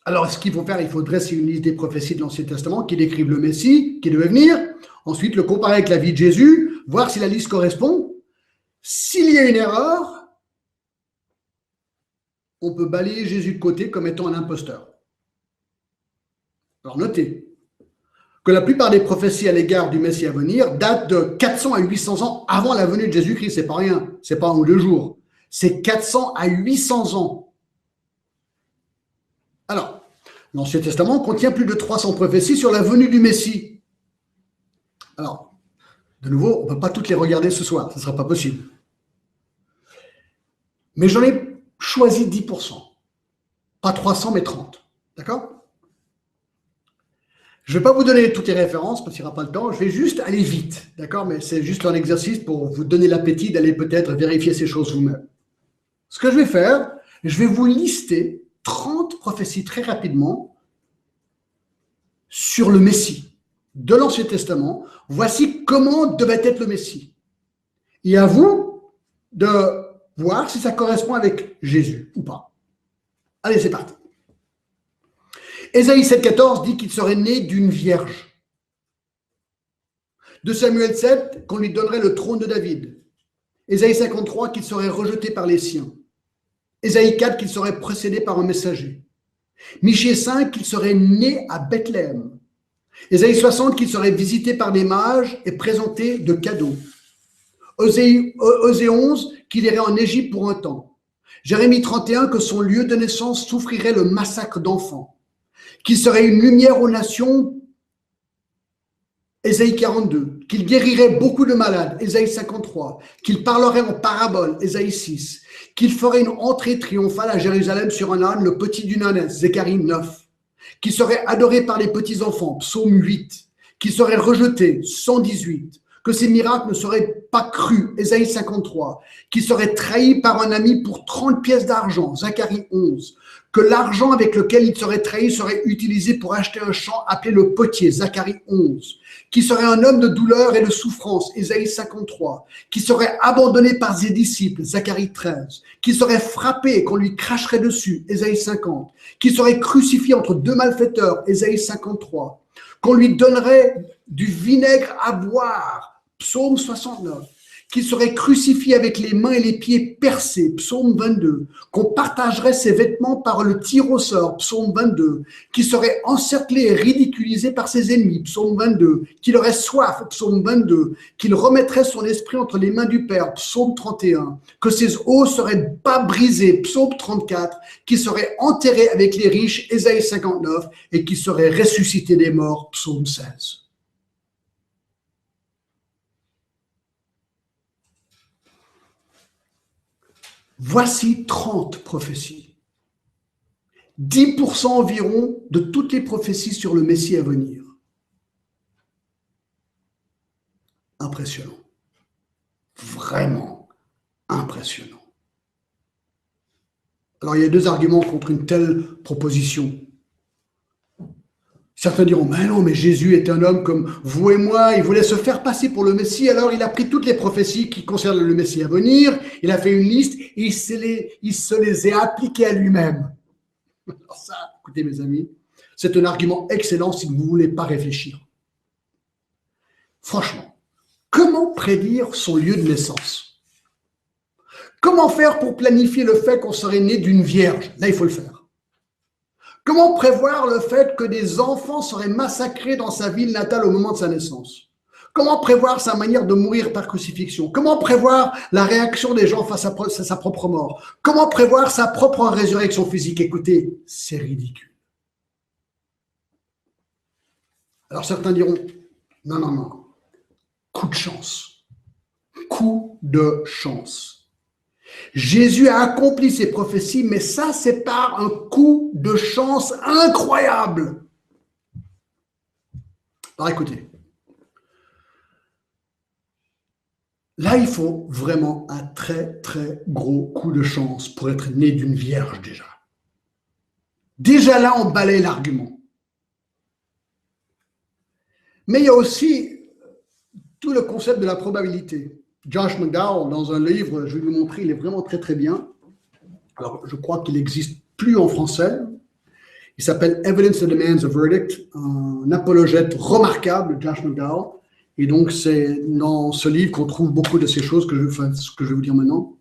Alors, ce qu'il faut faire, il faut dresser une liste des prophéties de l'Ancien Testament qui décrivent le Messie, qui devait venir, ensuite le comparer avec la vie de Jésus, voir si la liste correspond. S'il y a une erreur, on peut balayer Jésus de côté comme étant un imposteur. Alors, notez que la plupart des prophéties à l'égard du Messie à venir datent de 400 à 800 ans avant la venue de Jésus-Christ. C'est pas rien, c'est pas un ou deux jours. C'est 400 à 800 ans. Alors, l'Ancien Testament contient plus de 300 prophéties sur la venue du Messie. Alors, de nouveau, on ne peut pas toutes les regarder ce soir, ce ne sera pas possible. Mais j'en ai choisi 10%. Pas 300, mais 30. D'accord? Je ne vais pas vous donner toutes les références parce qu'il n'y aura pas le temps, je vais juste aller vite. D'accord? Mais c'est juste un exercice pour vous donner l'appétit d'aller peut-être vérifier ces choses vous-même. Ce que je vais faire, je vais vous lister 30 prophéties très rapidement sur le Messie. de l'Ancien Testament, voici comment devait être le Messie. Et à vous de voir si ça correspond avec Jésus ou pas. Allez, c'est parti. Ésaïe 7,14 dit qu'il serait né d'une vierge. De Samuel 7, qu'on lui donnerait le trône de David. Ésaïe 53, qu'il serait rejeté par les siens. Ésaïe 4, qu'il serait précédé par un messager. Michée 5, qu'il serait né à Bethléem. Ésaïe 60, qu'il serait visité par des mages et présenté de cadeaux. Osée 11, qu'il irait en Égypte pour un temps. Jérémie 31, que son lieu de naissance souffrirait le massacre d'enfants. Qu'il serait une lumière aux nations. Ésaïe 42, qu'il guérirait beaucoup de malades, Ésaïe 53, qu'il parlerait en parabole, Ésaïe 6, qu'il ferait une entrée triomphale à Jérusalem sur un âne, le petit d'une ânesse, Zacharie 9, qu'il serait adoré par les petits-enfants, Psaume 8, qu'il serait rejeté, 118, que ses miracles ne seraient pas crus, Ésaïe 53, qu'il serait trahi par un ami pour 30 pièces d'argent, Zacharie 11, que l'argent avec lequel il serait trahi serait utilisé pour acheter un champ appelé le potier, Zacharie 11, qui serait un homme de douleur et de souffrance, Ésaïe 53, qui serait abandonné par ses disciples, Zacharie 13, qui serait frappé et qu'on lui cracherait dessus, Ésaïe 50, qui serait crucifié entre deux malfaiteurs, Ésaïe 53, qu'on lui donnerait du vinaigre à boire, Psaume 69, qu'il serait crucifié avec les mains et les pieds percés, Psaume 22, qu'on partagerait ses vêtements par le tir au sort, Psaume 22, qu'il serait encerclé et ridiculisé par ses ennemis, Psaume 22, qu'il aurait soif, Psaume 22, qu'il remettrait son esprit entre les mains du Père, Psaume 31, que ses os seraient pas brisés, Psaume 34, qu'il serait enterré avec les riches, Ésaïe 59, et qu'il serait ressuscité des morts, Psaume 16. Voici 30 prophéties. 10% environ de toutes les prophéties sur le Messie à venir. Impressionnant. Vraiment impressionnant. Alors, il y a deux arguments contre une telle proposition. Certains diront, mais non, mais Jésus est un homme comme vous et moi, il voulait se faire passer pour le Messie, alors il a pris toutes les prophéties qui concernent le Messie à venir, il a fait une liste et il se les a appliquées à lui-même. Alors ça, écoutez mes amis, c'est un argument excellent si vous ne voulez pas réfléchir. Franchement, comment prédire son lieu de naissance? Comment faire pour planifier le fait qu'on serait né d'une vierge? Là, il faut le faire. Comment prévoir le fait que des enfants seraient massacrés dans sa ville natale au moment de sa naissance? Comment prévoir sa manière de mourir par crucifixion? Comment prévoir la réaction des gens face à sa propre mort? Comment prévoir sa propre résurrection physique? Écoutez, c'est ridicule. Alors certains diront, non, non, non, coup de chance. Coup de chance. Jésus a accompli ses prophéties, mais ça, c'est par un coup de chance incroyable. Alors écoutez, là, il faut vraiment un très, très gros coup de chance pour être né d'une vierge déjà. Déjà là, on balaye l'argument. Mais il y a aussi tout le concept de la probabilité. Josh McDowell, dans un livre, je vais vous montrer, il est vraiment très très bien. Alors, je crois qu'il n'existe plus en français. Il s'appelle Evidence that Demands a Verdict, un apologète remarquable, Josh McDowell. Et donc, c'est dans ce livre qu'on trouve beaucoup de ces choses ce que je vais vous dire maintenant.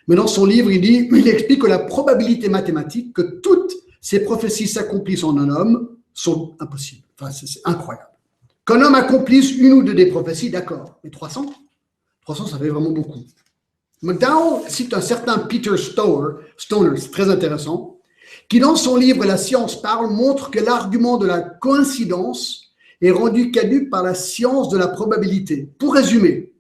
Mais dans son livre, il explique que la probabilité mathématique que toutes ces prophéties s'accomplissent en un homme sont impossibles. Enfin, c'est incroyable. Qu'un homme accomplisse une ou deux des prophéties, d'accord. Mais 300, ça fait vraiment beaucoup. McDowell cite un certain Peter Stoner, c'est très intéressant, qui dans son livre La science parle montre que l'argument de la coïncidence est rendu caduc par la science de la probabilité. Pour résumer,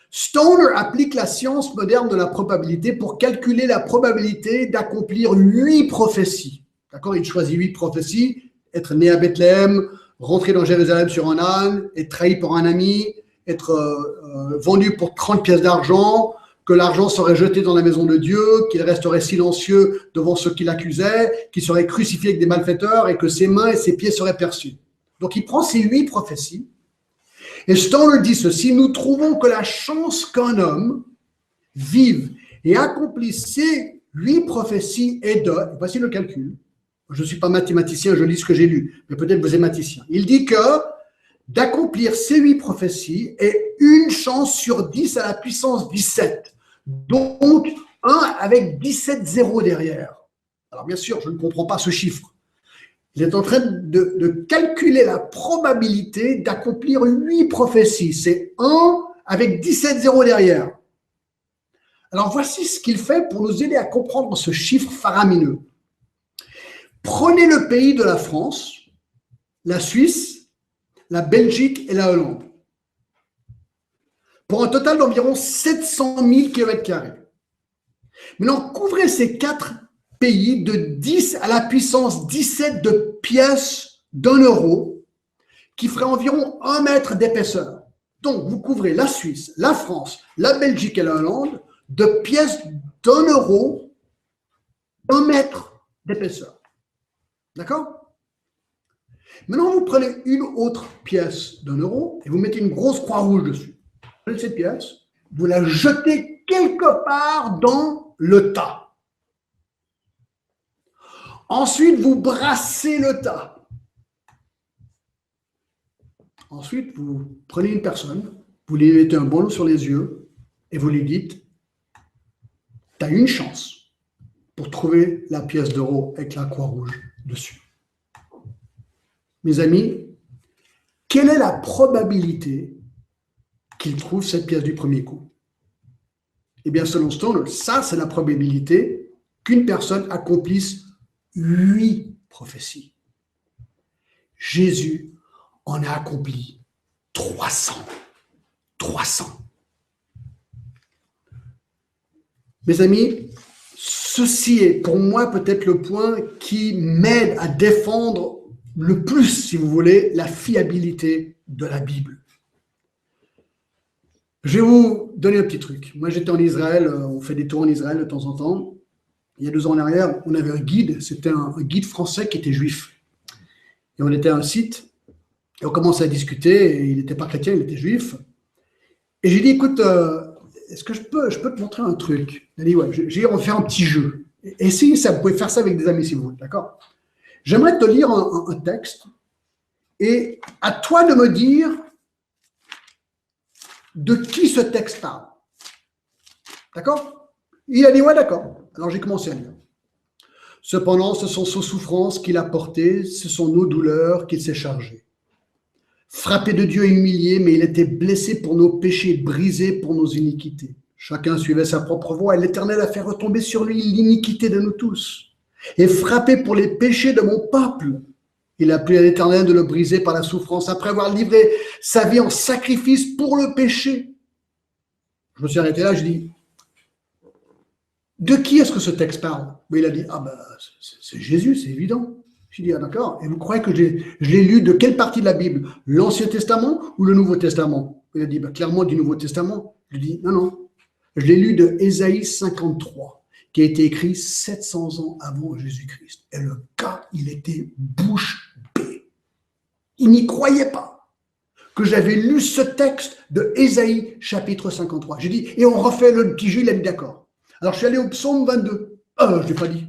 Stoner applique la science moderne de la probabilité pour calculer la probabilité d'accomplir 8 prophéties. D'accord, il choisit 8 prophéties, être né à Bethléem, rentrer dans Jérusalem sur un âne, être trahi par un ami, être vendu pour 30 pièces d'argent, que l'argent serait jeté dans la maison de Dieu, qu'il resterait silencieux devant ceux qui l'accusaient, qu'il serait crucifié avec des malfaiteurs et que ses mains et ses pieds seraient perçus. Donc, il prend ces 8 prophéties. Et Stoner dit ceci, nous trouvons que la chance qu'un homme vive et accomplisse ces 8 prophéties est de, voici le calcul, je ne suis pas mathématicien, je lis ce que j'ai lu, mais peut-être vous êtes mathématicien. Il dit que d'accomplir ces 8 prophéties est une chance sur 10 à la puissance 17. Donc, 1 avec 17 zéros derrière. Alors bien sûr, je ne comprends pas ce chiffre. Il est en train de calculer la probabilité d'accomplir 8 prophéties. C'est 1 avec 17 zéros derrière. Alors voici ce qu'il fait pour nous aider à comprendre ce chiffre faramineux. Prenez le pays de la France, la Suisse, la Belgique et la Hollande, pour un total d'environ 700 000 km². Maintenant, couvrez ces 4 pays de 10 à la puissance 17 de pièces d'1 €, qui ferait environ 1 mètre d'épaisseur. Donc, vous couvrez la Suisse, la France, la Belgique et la Hollande de pièces d'1 €, 1 mètre d'épaisseur. D'accord? Maintenant, vous prenez une autre pièce d'1 € et vous mettez une grosse croix rouge dessus. Vous prenez cette pièce, vous la jetez quelque part dans le tas. Ensuite, vous brassez le tas. Ensuite, vous prenez une personne, vous lui mettez un bandeau sur les yeux et vous lui dites, tu as une chance pour trouver la pièce d'1 € avec la croix rouge dessus. Mes amis, quelle est la probabilité qu'il trouve cette pièce du premier coup? Eh bien, selon Stoner, ça, c'est la probabilité qu'une personne accomplisse 8 prophéties. Jésus en a accompli 300. 300. Mes amis, ceci est pour moi peut-être le point qui m'aide à défendre le plus, si vous voulez, la fiabilité de la Bible. Je vais vous donner un petit truc. Moi, j'étais en Israël, on fait des tours en Israël de temps en temps. Il y a 2 ans en arrière, on avait un guide, c'était un guide français qui était juif. Et on était à un site, et on commençait à discuter, et il n'était pas chrétien, il était juif. Et j'ai dit, écoute, est-ce que je peux te montrer un truc? Il a dit, ouais, on va faire un petit jeu. Et si ça, vous pouvez faire ça avec des amis si vous voulez, d'accord? J'aimerais te lire un texte, et à toi de me dire de qui ce texte parle. D'accord? Il a dit, ouais, d'accord. Alors j'ai commencé à lire. Cependant, ce sont ses souffrances qu'il a portées, ce sont nos douleurs qu'il s'est chargé. Frappé de Dieu et humilié, mais il était blessé pour nos péchés, brisé pour nos iniquités. Chacun suivait sa propre voie et l'Éternel a fait retomber sur lui l'iniquité de nous tous. Et frappé pour les péchés de mon peuple, il a plu à l'Éternel de le briser par la souffrance, après avoir livré sa vie en sacrifice pour le péché. Je me suis arrêté là, je dis, de qui est-ce que ce texte parle? Mais il a dit, c'est Jésus, c'est évident. J'ai dit, ah d'accord, et vous croyez que je l'ai lu de quelle partie de la Bible? L'Ancien Testament ou le Nouveau Testament? Il a dit, clairement du Nouveau Testament. Je lui ai dit, non, je l'ai lu de Ésaïe 53, qui a été écrit 700 ans avant Jésus-Christ. Et le gars, il était bouche bée. Il n'y croyait pas que j'avais lu ce texte de Ésaïe chapitre 53. J'ai dit, et on refait le petit jeu, il a dit d'accord. Alors, je suis allé au psaume 22. Je ne l'ai pas dit.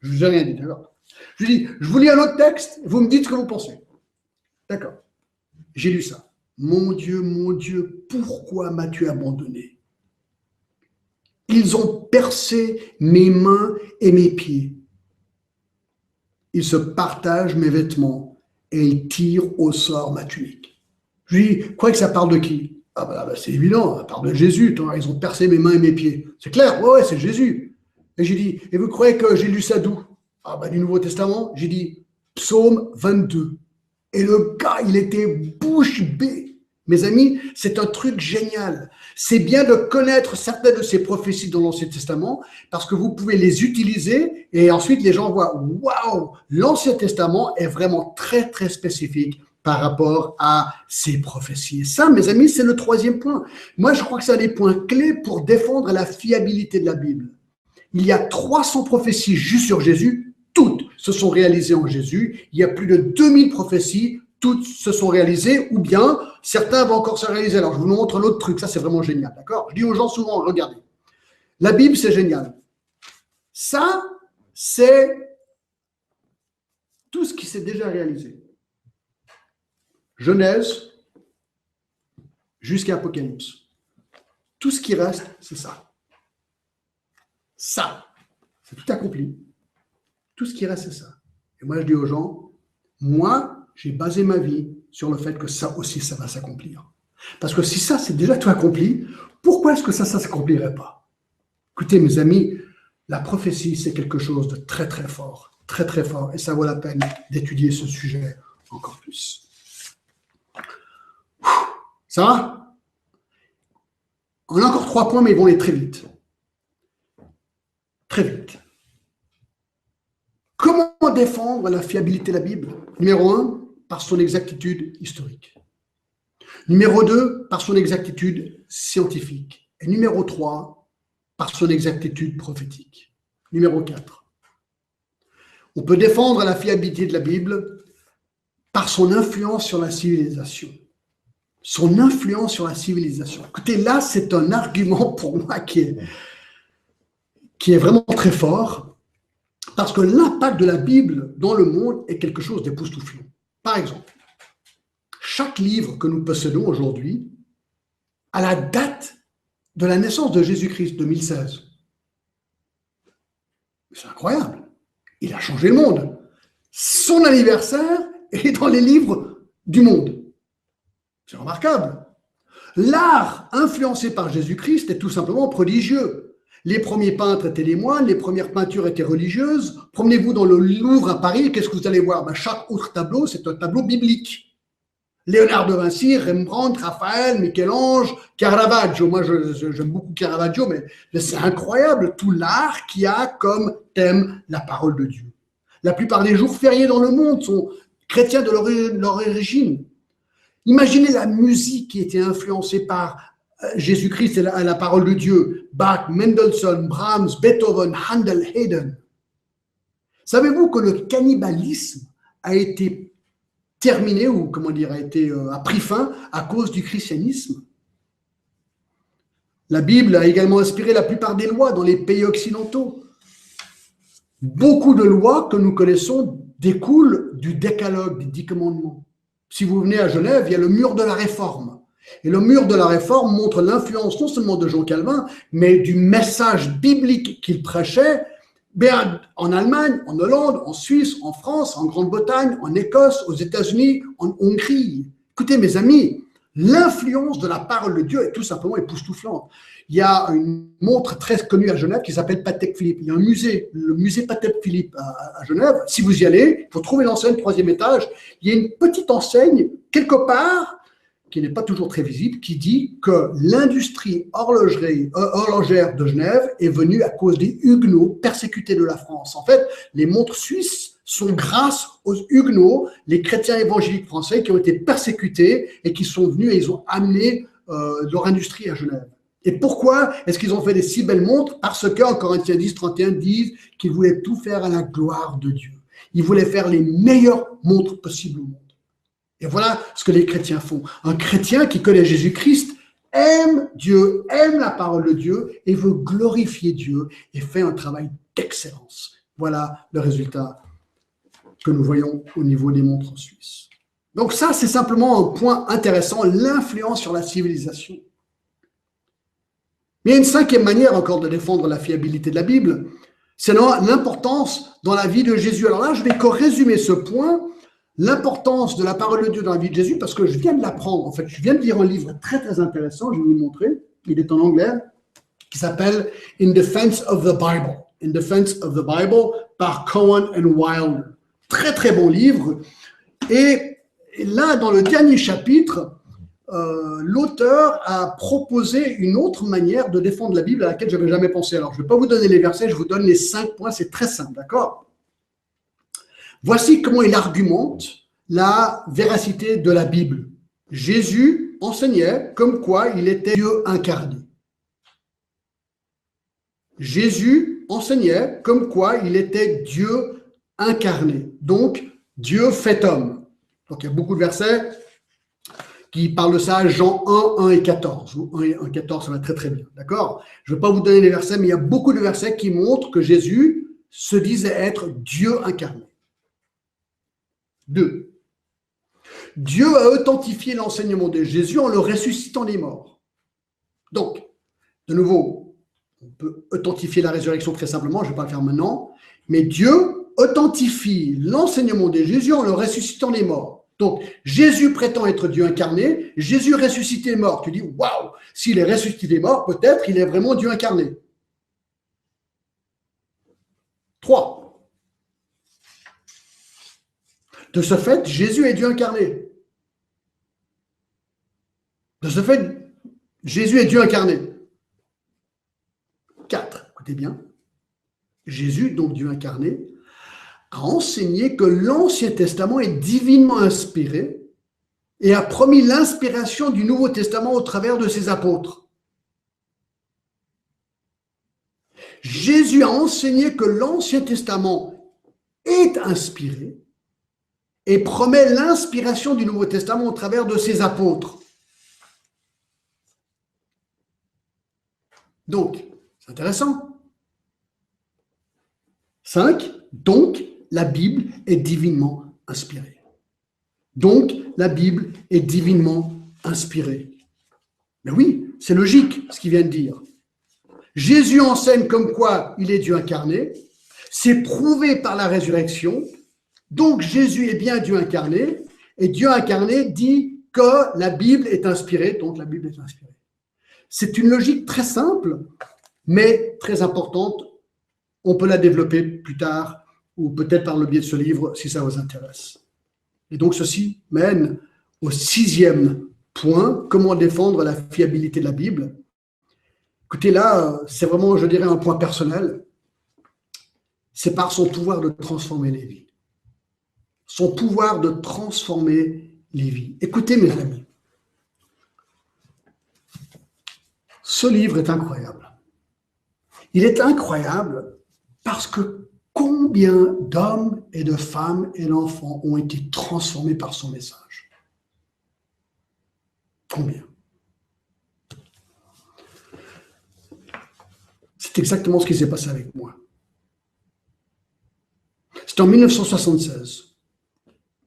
Je ne vous ai rien dit, d'accord. Je lui dis, je vous lis un autre texte, vous me dites ce que vous pensez. D'accord. J'ai lu ça. Mon Dieu, pourquoi m'as-tu abandonné? Ils ont percé mes mains et mes pieds. Ils se partagent mes vêtements et ils tirent au sort ma tunique. Je lui dis, vous croyez que ça parle de qui? C'est évident, ça parle de Jésus. Ils ont percé mes mains et mes pieds. C'est clair, ouais, c'est Jésus. Et j'ai dit, et vous croyez que j'ai lu ça d'où? Du Nouveau Testament. J'ai dit, psaume 22. Et le gars, il était bouche bée. Mes amis, c'est un truc génial. C'est bien de connaître certaines de ces prophéties dans l'Ancien Testament parce que vous pouvez les utiliser et ensuite les gens voient, waouh, l'Ancien Testament est vraiment très, très spécifique par rapport à ces prophéties. Et ça, mes amis, c'est le 3e point. Moi, je crois que c'est un des points clés pour défendre la fiabilité de la Bible. Il y a 300 prophéties juste sur Jésus. Toutes se sont réalisées en Jésus. Il y a plus de 2000 prophéties. toutes se sont réalisées, ou bien certains vont encore se réaliser. Alors, je vous montre un autre truc, ça c'est vraiment génial, d'accord? Je dis aux gens souvent, regardez, la Bible c'est génial. Ça, c'est tout ce qui s'est déjà réalisé. Genèse jusqu'à Apocalypse. Tout ce qui reste, c'est ça. Ça, c'est tout accompli. Tout ce qui reste, c'est ça. Et moi, je dis aux gens, moi, j'ai basé ma vie sur le fait que ça aussi, ça va s'accomplir. Parce que si ça, c'est déjà tout accompli, pourquoi est-ce que ça ne s'accomplirait pas? Écoutez, mes amis, la prophétie, c'est quelque chose de très, très fort. Très, très fort. Et ça vaut la peine d'étudier ce sujet encore plus. Ça va? On a encore 3 points, mais ils vont aller très vite. Très vite. Comment défendre la fiabilité de la Bible? Numéro 1, par son exactitude historique. Numéro 2, par son exactitude scientifique. Et numéro 3, par son exactitude prophétique. Numéro 4. On peut défendre la fiabilité de la Bible par son influence sur la civilisation. Son influence sur la civilisation. Écoutez, là, c'est un argument pour moi qui est vraiment très fort, parce que l'impact de la Bible dans le monde est quelque chose d'époustouflant. Par exemple, chaque livre que nous possédons aujourd'hui a la date de la naissance de Jésus-Christ, 2016. C'est incroyable. Il a changé le monde. Son anniversaire est dans les livres du monde. C'est remarquable. L'art influencé par Jésus-Christ est tout simplement prodigieux. Les premiers peintres étaient des moines, les premières peintures étaient religieuses. Promenez-vous dans le Louvre à Paris, qu'est-ce que vous allez voir? Chaque autre tableau, c'est un tableau biblique. Léonard de Vinci, Rembrandt, Raphaël, Michel-Ange, Caravaggio. Moi, j'aime beaucoup Caravaggio, mais c'est incroyable tout l'art qui a comme thème la parole de Dieu. La plupart des jours fériés dans le monde sont chrétiens de leur origine. Imaginez la musique qui était influencée par Jésus-Christ et la parole de Dieu. Bach, Mendelssohn, Brahms, Beethoven, Handel, Haydn. Savez-vous que le cannibalisme a été terminé, ou comment dire, a pris fin à cause du christianisme? La Bible a également inspiré la plupart des lois dans les pays occidentaux. Beaucoup de lois que nous connaissons découlent du décalogue, des 10 commandements. Si vous venez à Genève, il y a le mur de la Réforme. Et le mur de la Réforme montre l'influence non seulement de Jean Calvin, mais du message biblique qu'il prêchait en Allemagne, en Hollande, en Suisse, en France, en Grande-Bretagne, en Écosse, aux États-Unis, en Hongrie. Écoutez, mes amis, l'influence de la parole de Dieu est tout simplement époustouflante. Il y a une montre très connue à Genève qui s'appelle Patek Philippe. Il y a un musée, le musée Patek Philippe à Genève. Si vous y allez, il faut trouver l'enseigne, 3e étage. Il y a une petite enseigne, quelque part, qui n'est pas toujours très visible, qui dit que l'industrie horlogère de Genève est venue à cause des Huguenots persécutés de la France. En fait, les montres suisses sont grâce aux Huguenots, les chrétiens évangéliques français qui ont été persécutés et qui sont venus et ils ont amené leur industrie à Genève. Et pourquoi est-ce qu'ils ont fait des si belles montres? Parce qu'en Corinthiens 10, 31 disent qu'ils voulaient tout faire à la gloire de Dieu. Ils voulaient faire les meilleures montres possibles au monde. Et voilà ce que les chrétiens font. Un chrétien qui connaît Jésus-Christ aime Dieu, aime la parole de Dieu et veut glorifier Dieu et fait un travail d'excellence. Voilà le résultat que nous voyons au niveau des montres en Suisse. Donc ça, c'est simplement un point intéressant, l'influence sur la civilisation. Mais il y a une 5e manière encore de défendre la fiabilité de la Bible, c'est l'importance dans la vie de Jésus. Alors là, je vais résumer ce point, l'importance de la parole de Dieu dans la vie de Jésus, parce que je viens de l'apprendre. En fait, je viens de lire un livre très, très intéressant, je vais vous le montrer. Il est en anglais, qui s'appelle In Defense of the Bible. In Defense of the Bible, par Cohen and Wilder. Très, très bon livre. Et là, dans le dernier chapitre, l'auteur a proposé une autre manière de défendre la Bible à laquelle je n'avais jamais pensé. Alors, je ne vais pas vous donner les versets, je vous donne les 5 points, c'est très simple, d'accord? Voici comment il argumente la véracité de la Bible. Jésus enseignait comme quoi il était Dieu incarné. Jésus enseignait comme quoi il était Dieu incarné, donc Dieu fait homme. Donc, il y a beaucoup de versets qui parlent de ça, Jean 1, 1 et 14. 1 et 1, 14, ça va très très bien, d'accord? Je ne vais pas vous donner les versets, mais il y a beaucoup de versets qui montrent que Jésus se disait être Dieu incarné. 2. Dieu a authentifié l'enseignement de Jésus en le ressuscitant des morts. Donc, de nouveau, on peut authentifier la résurrection très simplement, je ne vais pas le faire maintenant, mais Dieu authentifie l'enseignement de Jésus en le ressuscitant des morts. Donc, Jésus prétend être Dieu incarné, Jésus ressuscité des morts. Tu dis, waouh, s'il est ressuscité des morts, peut-être il est vraiment Dieu incarné. 3. De ce fait, Jésus est Dieu incarné. De ce fait, Jésus est Dieu incarné. 4. Écoutez bien. Jésus, donc Dieu incarné, a enseigné que l'Ancien Testament est divinement inspiré et a promis l'inspiration du Nouveau Testament au travers de ses apôtres. Jésus a enseigné que l'Ancien Testament est inspiré et promet l'inspiration du Nouveau Testament au travers de ses apôtres. Donc, c'est intéressant. 5. Donc, la Bible est divinement inspirée. Donc, la Bible est divinement inspirée. Mais oui, c'est logique ce qu'il vient de dire. Jésus enseigne comme quoi il est Dieu incarné. C'est prouvé par la résurrection. Donc, Jésus est bien Dieu incarné. Et Dieu incarné dit que la Bible est inspirée. Donc, la Bible est inspirée. C'est une logique très simple, mais très importante. On peut la développer plus tard ou peut-être par le biais de ce livre si ça vous intéresse. Et donc, ceci mène au 6e point, comment défendre la fiabilité de la Bible. Écoutez, là, c'est vraiment, je dirais, un point personnel. C'est par son pouvoir de transformer les vies. Son pouvoir de transformer les vies. Écoutez, mes amis, ce livre est incroyable. Il est incroyable parce que combien d'hommes et de femmes et d'enfants ont été transformés par son message? Combien? C'est exactement ce qui s'est passé avec moi. C'était en 1976.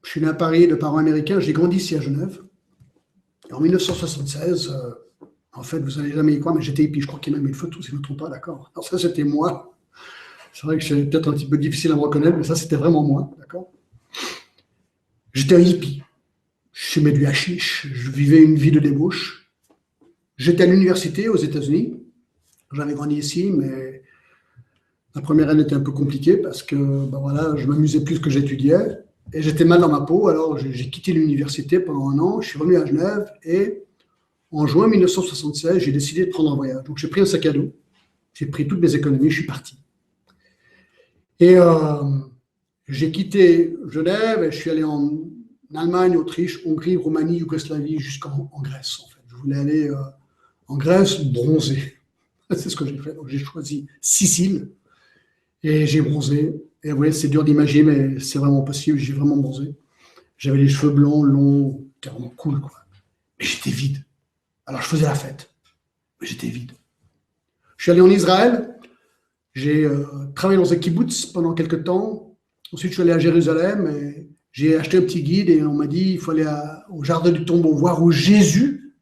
Je suis né à Paris de parents américains, j'ai grandi ici à Genève. Et en 1976, en fait, vous n'allez jamais y croire, mais j'étais hippie. Je crois qu'il y a même une photo, si je ne me trompe pas, d'accord? Alors ça, c'était moi. C'est vrai que c'est peut-être un petit peu difficile à me reconnaître, mais ça, c'était vraiment moi, d'accord? J'étais un hippie. Je fumais du hashish, je vivais une vie de débauche. J'étais à l'université aux États-Unis. J'avais grandi ici, mais la première année était un peu compliquée parce que ben voilà, je m'amusais plus que j'étudiais et j'étais mal dans ma peau. Alors, j'ai quitté l'université pendant un an. Je suis revenu à Genève et en juin 1976, j'ai décidé de prendre un voyage. Donc, j'ai pris un sac à dos. J'ai pris toutes mes économies, je suis parti. Et j'ai quitté Genève et je suis allé en Allemagne, Autriche, Hongrie, Roumanie, Yougoslavie, jusqu'en Grèce. En fait. Je voulais aller en Grèce bronzer. C'est ce que j'ai fait. Donc, j'ai choisi Sicile et j'ai bronzé. Et vous voyez, c'est dur d'imaginer, mais c'est vraiment possible. J'ai vraiment bronzé. J'avais les cheveux blancs, longs, c'était vraiment cool, quoi. Mais j'étais vide. Alors, je faisais la fête, mais j'étais vide. Je suis allé en Israël. J'ai travaillé dans un kibbutz pendant quelques temps. Ensuite, je suis allé à Jérusalem et j'ai acheté un petit guide et on m'a dit il faut aller au jardin du tombeau voir où Jésus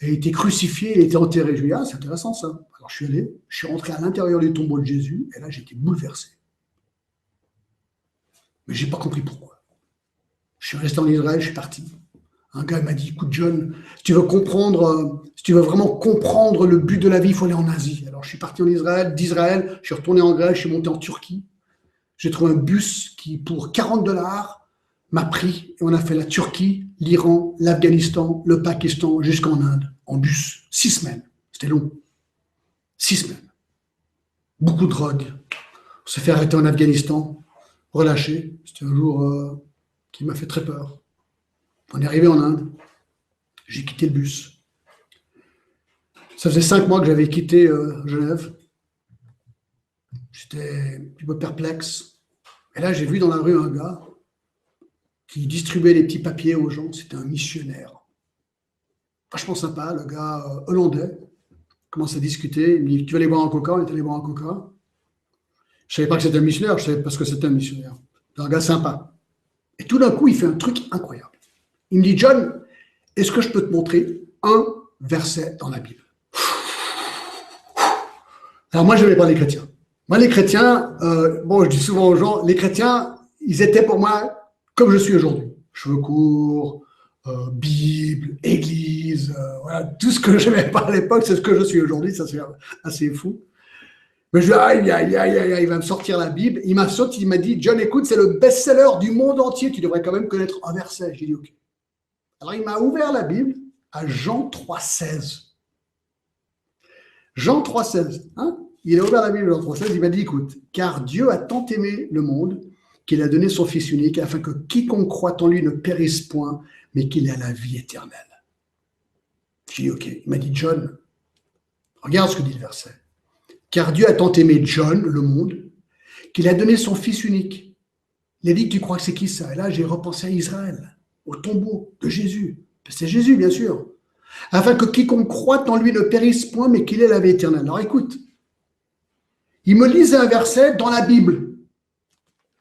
a été crucifié, il a été enterré. Je lui ai dit ah, c'est intéressant ça. Alors je suis allé, je suis rentré à l'intérieur du tombeau de Jésus et là j'ai été bouleversé. Mais je n'ai pas compris pourquoi. Je suis resté en Israël, je suis parti. Un gars m'a dit écoute John, si tu veux comprendre, si tu veux vraiment comprendre le but de la vie, il faut aller en Asie. Alors je suis parti en Israël, d'Israël, je suis retourné en Grèce, je suis monté en Turquie. J'ai trouvé un bus qui, pour $40, m'a pris et on a fait la Turquie, l'Iran, l'Afghanistan, le Pakistan, jusqu'en Inde, en bus. 6 semaines. C'était long. 6 semaines. Beaucoup de drogue. On s'est fait arrêter en Afghanistan, relâché. C'était un jour qui m'a fait très peur. On est arrivé en Inde. J'ai quitté le bus. Ça faisait 5 mois que j'avais quitté Genève. J'étais un petit peu perplexe. Et là, j'ai vu dans la rue un gars qui distribuait les petits papiers aux gens. C'était un missionnaire. Vachement sympa, le gars hollandais. Commence à discuter. Il me dit, tu vas aller boire un coca? On est allé boire un coca. Je ne savais pas que c'était un missionnaire, je savais parce que c'était un missionnaire. C'est un gars sympa. Et tout d'un coup, il fait un truc incroyable. Il me dit, John, est-ce que je peux te montrer un verset dans la Bible? Alors moi, je n'aimais pas les chrétiens. Moi, les chrétiens, je dis souvent aux gens, les chrétiens, ils étaient pour moi comme je suis aujourd'hui. Cheveux courts, Bible, Église, voilà, tout ce que je n'aimais pas à l'époque, c'est ce que je suis aujourd'hui, ça c'est assez fou. Mais je dis, aïe, il va me sortir la Bible. Il m'a sorti, il m'a dit, John, écoute, c'est le best-seller du monde entier, tu devrais quand même connaître un verset. J'ai dit, ok. Alors il m'a ouvert la Bible à Jean 3,16. Jean 3,16, hein? Il a ouvert la Bible, Jean 3,16, il m'a dit, écoute, car Dieu a tant aimé le monde qu'il a donné son Fils unique afin que quiconque croit en lui ne périsse point, mais qu'il ait la vie éternelle. J'ai dit, ok. Il m'a dit, John, regarde ce que dit le verset. Car Dieu a tant aimé John, le monde, qu'il a donné son Fils unique. Il a dit, tu crois que c'est qui ça? Et là, j'ai repensé à Israël, au tombeau de Jésus. C'est Jésus, bien sûr. Afin que quiconque croit en lui ne périsse point, mais qu'il ait la vie éternelle. Alors écoute, il me lisait un verset dans la Bible.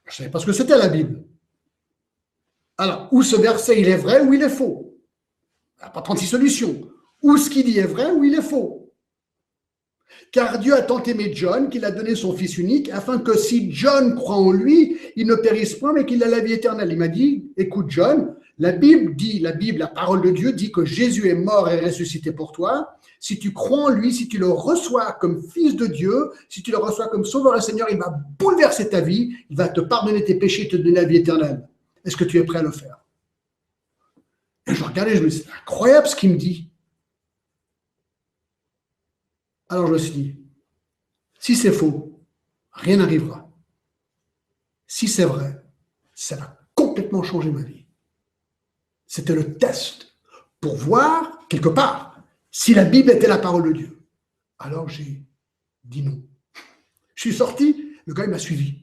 Je ne savais pas ce que c'était la Bible. Alors, ou ce verset, il est vrai ou il est faux. Il n'y a pas 36 solutions. Ou ce qu'il dit est vrai ou il est faux. Car Dieu a tant aimé John qu'il a donné son Fils unique, afin que si John croit en lui, il ne périsse point, mais qu'il ait la vie éternelle. Il m'a dit, écoute John, la Bible, la parole de Dieu dit que Jésus est mort et ressuscité pour toi. Si tu crois en lui, si tu le reçois comme Fils de Dieu, si tu le reçois comme Sauveur et Seigneur, il va bouleverser ta vie, il va te pardonner tes péchés et te donner la vie éternelle. Est-ce que tu es prêt à le faire? Et je regardais, je me dis, c'est incroyable ce qu'il me dit. Alors je me suis dit, si c'est faux, rien n'arrivera. Si c'est vrai, ça va complètement changer ma vie. C'était le test pour voir, quelque part, si la Bible était la parole de Dieu. Alors j'ai dit non. Je suis sorti, le gars il m'a suivi.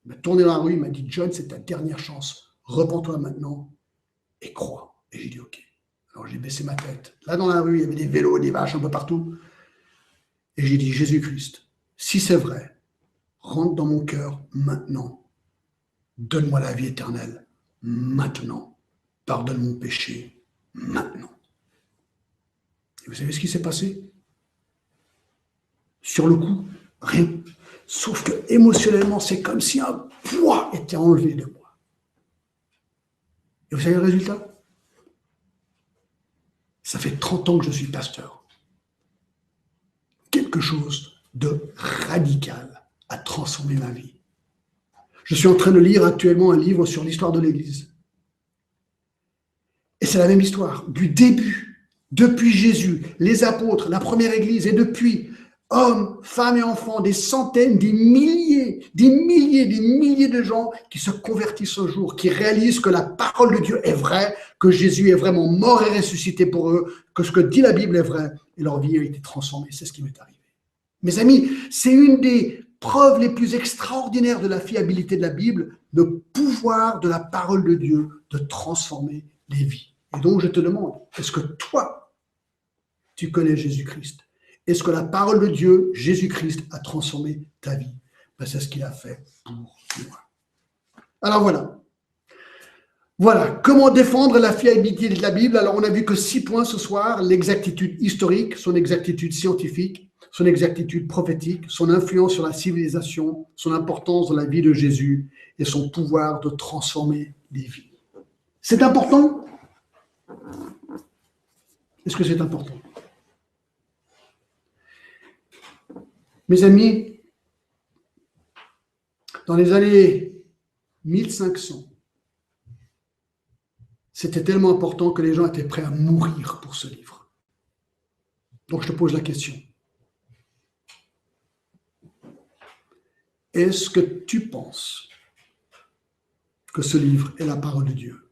Il m'a tourné dans la rue, il m'a dit, John, c'est ta dernière chance. Repends-toi maintenant et crois. Et j'ai dit ok. Alors j'ai baissé ma tête. Là dans la rue, il y avait des vélos, des vaches un peu partout. Et j'ai dit, Jésus-Christ, si c'est vrai, rentre dans mon cœur maintenant. Donne-moi la vie éternelle maintenant. Pardonne mon péché maintenant. Et vous savez ce qui s'est passé? Sur le coup, rien. Sauf que émotionnellement, c'est comme si un poids était enlevé de moi. Et vous savez le résultat? Ça fait 30 ans que je suis pasteur. Quelque chose de radical a transformé ma vie. Je suis en train de lire actuellement un livre sur l'histoire de l'Église. Et c'est la même histoire, du début, depuis Jésus, les apôtres, la première Église, et depuis, hommes, femmes et enfants, des centaines, des milliers de gens qui se convertissent un jour, qui réalisent que la parole de Dieu est vraie, que Jésus est vraiment mort et ressuscité pour eux, que ce que dit la Bible est vrai, et leur vie a été transformée. C'est ce qui m'est arrivé. Mes amis, c'est une des preuves les plus extraordinaires de la fiabilité de la Bible, le pouvoir de la parole de Dieu de transformer les vies. Et donc, je te demande, est-ce que toi, tu connais Jésus-Christ? Est-ce que la parole de Dieu, Jésus-Christ, a transformé ta vie? Ben, c'est ce qu'il a fait pour moi. Alors voilà. Voilà, comment défendre la fiabilité de la Bible? Alors, on a vu que 6 points ce soir: l'exactitude historique, son exactitude scientifique, son exactitude prophétique, son influence sur la civilisation, son importance dans la vie de Jésus et son pouvoir de transformer les vies. C'est important? Est-ce que c'est important? Mes amis, dans les années 1500, c'était tellement important que les gens étaient prêts à mourir pour ce livre. Donc je te pose la question. Est-ce que tu penses que ce livre est la parole de Dieu?